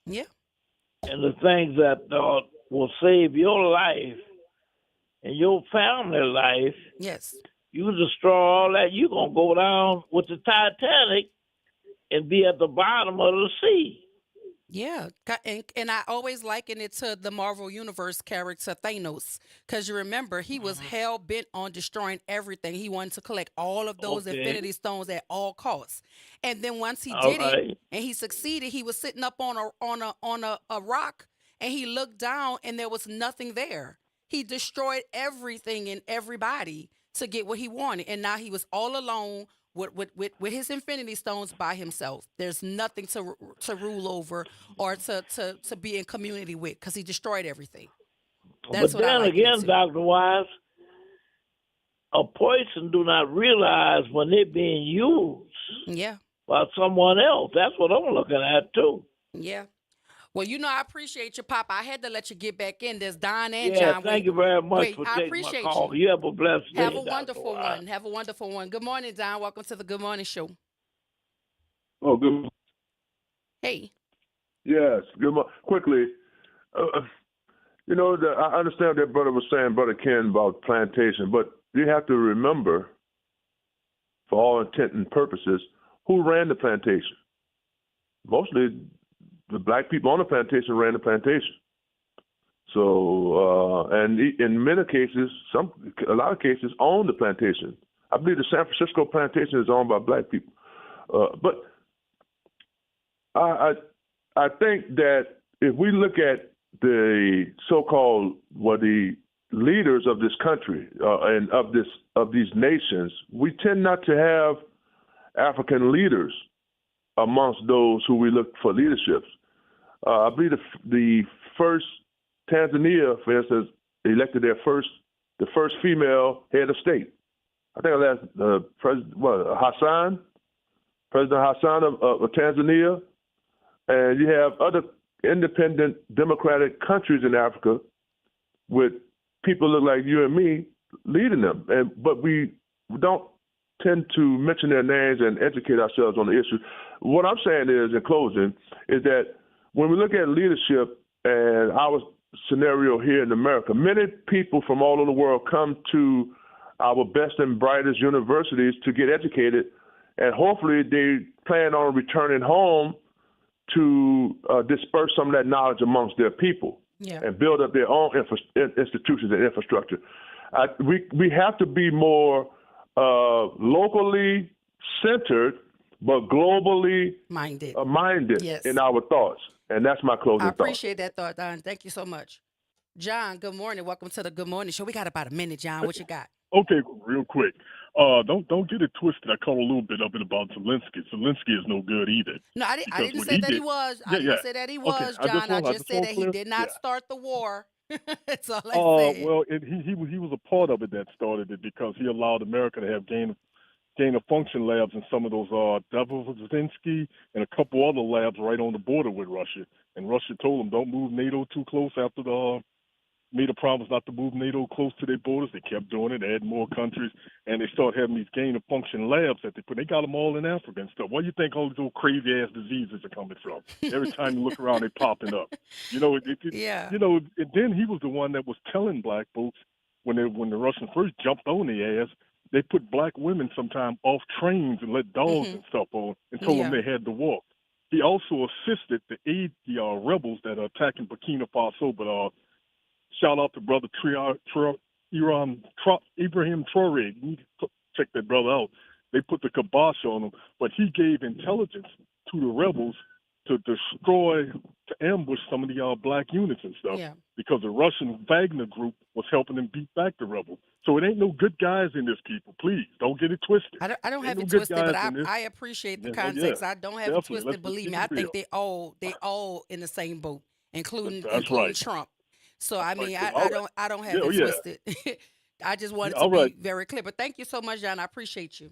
and the things that will save your life and your family life, you destroy all that, you're going to go down with the Titanic and be at the bottom of the sea. Yeah, and I always liken it to the Marvel Universe character Thanos, because you remember he was hell bent on destroying everything. He wanted to collect all of those Infinity Stones at all costs, and then once he did it and he succeeded, he was sitting up on a rock, and he looked down and there was nothing there. He destroyed everything and everybody to get what he wanted, and now he was all alone with his Infinity Stones by himself. There's nothing to rule over or to be in community with, because he destroyed everything. That's but then again, Dr. Wise, a person do not realize when they're being used by someone else. That's what I'm looking at too. Yeah. Well, I appreciate you, Papa. I had to let you get back in. There's Don and yeah, John. Thank you very much for taking my call. You have a blessed day. Have a wonderful one. Have a wonderful one. Good morning, Don. Welcome to the Good Morning Show. Oh, good morning. Hey. Yes, good morning. Quickly, I understand that brother was saying, Brother Ken, about plantation, but you have to remember, for all intent and purposes, who ran the plantation. Mostly the black people on the plantation ran the plantation. So, and in many cases, a lot of cases, owned the plantation. I believe the San Francisco plantation is owned by black people. But I think that if we look at the so-called, the leaders of this country and of these nations, we tend not to have African leaders amongst those who we look for leaderships. I believe the first Tanzania, for instance, elected the first female head of state. I think that's President Hassan of Tanzania, and you have other independent democratic countries in Africa with people look like you and me leading them, but we don't tend to mention their names and educate ourselves on the issue. What I'm saying is, in closing, is that when we look at leadership and our scenario here in America, many people from all over the world come to our best and brightest universities to get educated, and hopefully they plan on returning home to disperse some of that knowledge amongst their people and build up their own institutions and infrastructure. We have to be more locally centered, but globally minded in our thoughts. And that's my closing thought. I appreciate that thought, Don. Thank you so much. John, good morning. Welcome to the Good Morning Show. We got about a minute, John. What you got? Okay, real quick. Don't get it twisted. I caught a little bit of it about Zelensky. Zelensky is no good either. No, I didn't say that he was. I didn't say that he was, John. I just said that he did not start the war. That's all I said. Well, he was a part of it that started it, because he allowed America to have gain of function labs in some of those Davosvinsky and a couple other labs right on the border with Russia. And Russia told them, don't move NATO too close after made a promise not to move NATO close to their borders. They kept doing it, adding more countries, and they started having these gain of function labs that they put. They got them all in Africa and stuff. Where do you think all these old crazy ass diseases are coming from? Every time you look around, they're popping up. And then he was the one that was telling black folks when the Russians first jumped on their ass, they put black women sometime off trains and let dogs and stuff on and told them they had to walk. He also assisted to aid the rebels that are attacking Burkina Faso, but shout out to brother Ibrahim Traore. You need to check that brother out. They put the kibosh on him, but he gave intelligence to the rebels to ambush some of the black units and stuff, because the Russian Wagner group was helping them beat back the rebels. So it ain't no good guys in this, people. Please don't get it twisted. I don't have it twisted, but I appreciate the context. I don't have it twisted. Believe me, I think they all in the same boat, including Trump. So I mean, All right. I don't have Yeah, it yeah. twisted. I just wanted All to right. be very clear. But thank you so much, John. I appreciate you.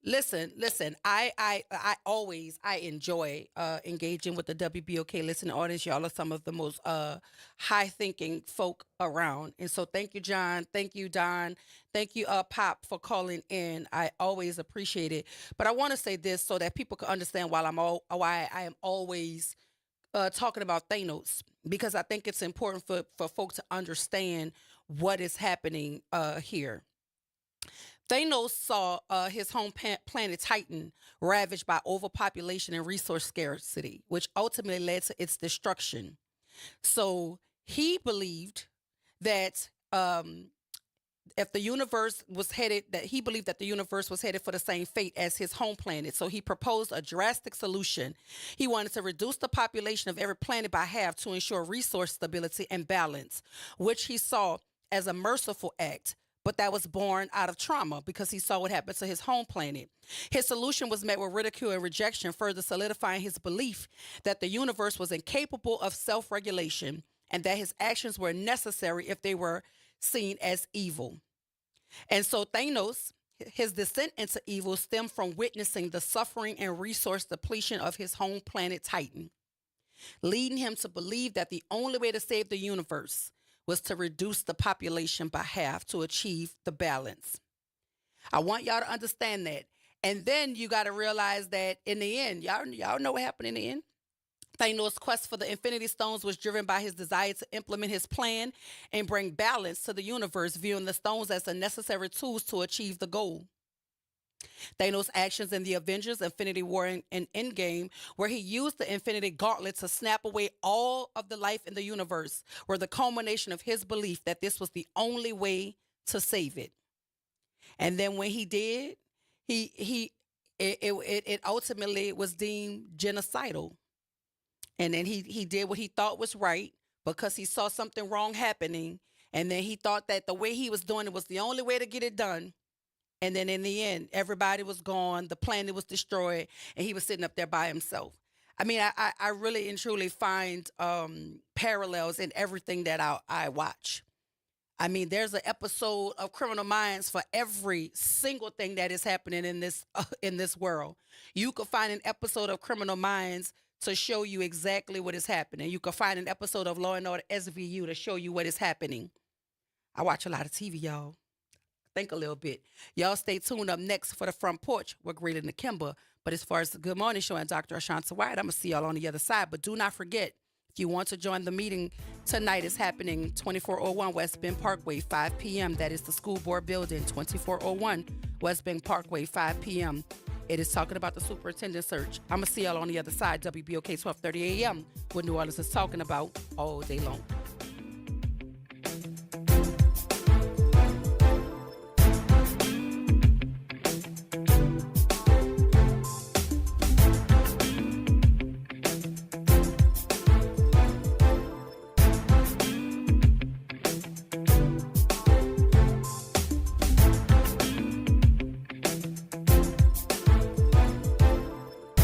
Listen. I always enjoy engaging with the WBOK listening audience. Y'all are some of the most high thinking folk around. And so thank you, John. Thank you, Don. Thank you, Pop, for calling in. I always appreciate it. But I want to say this so that people can understand why I am always talking about Thanos, because I think it's important for folks to understand what is happening here. Thanos saw his home planet Titan ravaged by overpopulation and resource scarcity, which ultimately led to its destruction. So he believed that if the universe was headed, that he believed that the universe was headed for the same fate as his home planet. So he proposed a drastic solution. He wanted to reduce the population of every planet by half to ensure resource stability and balance, which he saw as a merciful act. But that was born out of trauma because he saw what happened to his home planet. His solution was met with ridicule and rejection, further solidifying his belief that the universe was incapable of self-regulation and that his actions were necessary if they were seen as evil. And so Thanos, his descent into evil stemmed from witnessing the suffering and resource depletion of his home planet Titan, leading him to believe that the only way to save the universe was to reduce the population by half to achieve the balance. I want y'all to understand that. And then you got to realize that in the end, y'all know what happened in the end. Thanos' quest for the Infinity Stones was driven by his desire to implement his plan and bring balance to the universe, viewing the stones as the necessary tools to achieve the goal. Thanos' actions in the Avengers, Infinity War, and Endgame, where he used the Infinity Gauntlet to snap away all of the life in the universe, were the culmination of his belief that this was the only way to save it. And then when he did, it ultimately was deemed genocidal. And then he did what he thought was right because he saw something wrong happening. And then he thought that the way he was doing it was the only way to get it done. And then in the end, everybody was gone, the planet was destroyed, and he was sitting up there by himself. I mean, I really and truly find parallels in everything that I watch. I mean, there's an episode of Criminal Minds for every single thing that is happening in this world. You could find an episode of Criminal Minds to show you exactly what is happening. You could find an episode of Law & Order SVU to show you what is happening. I watch a lot of TV, y'all. Think a little bit. Y'all stay tuned. Up next for the Front Porch, we're Greeter Nakimba. But as far as the Good Morning Show and Dr. Ashanta White, I'm going to see y'all on the other side. But do not forget, if you want to join the meeting tonight, is happening 2401 West Bend Parkway, 5 p.m. That is the school board building, 2401 West Bend Parkway, 5 p.m. It is talking about the superintendent search. I'm going to see y'all on the other side, WBOK 1230 a.m., what New Orleans is talking about all day long.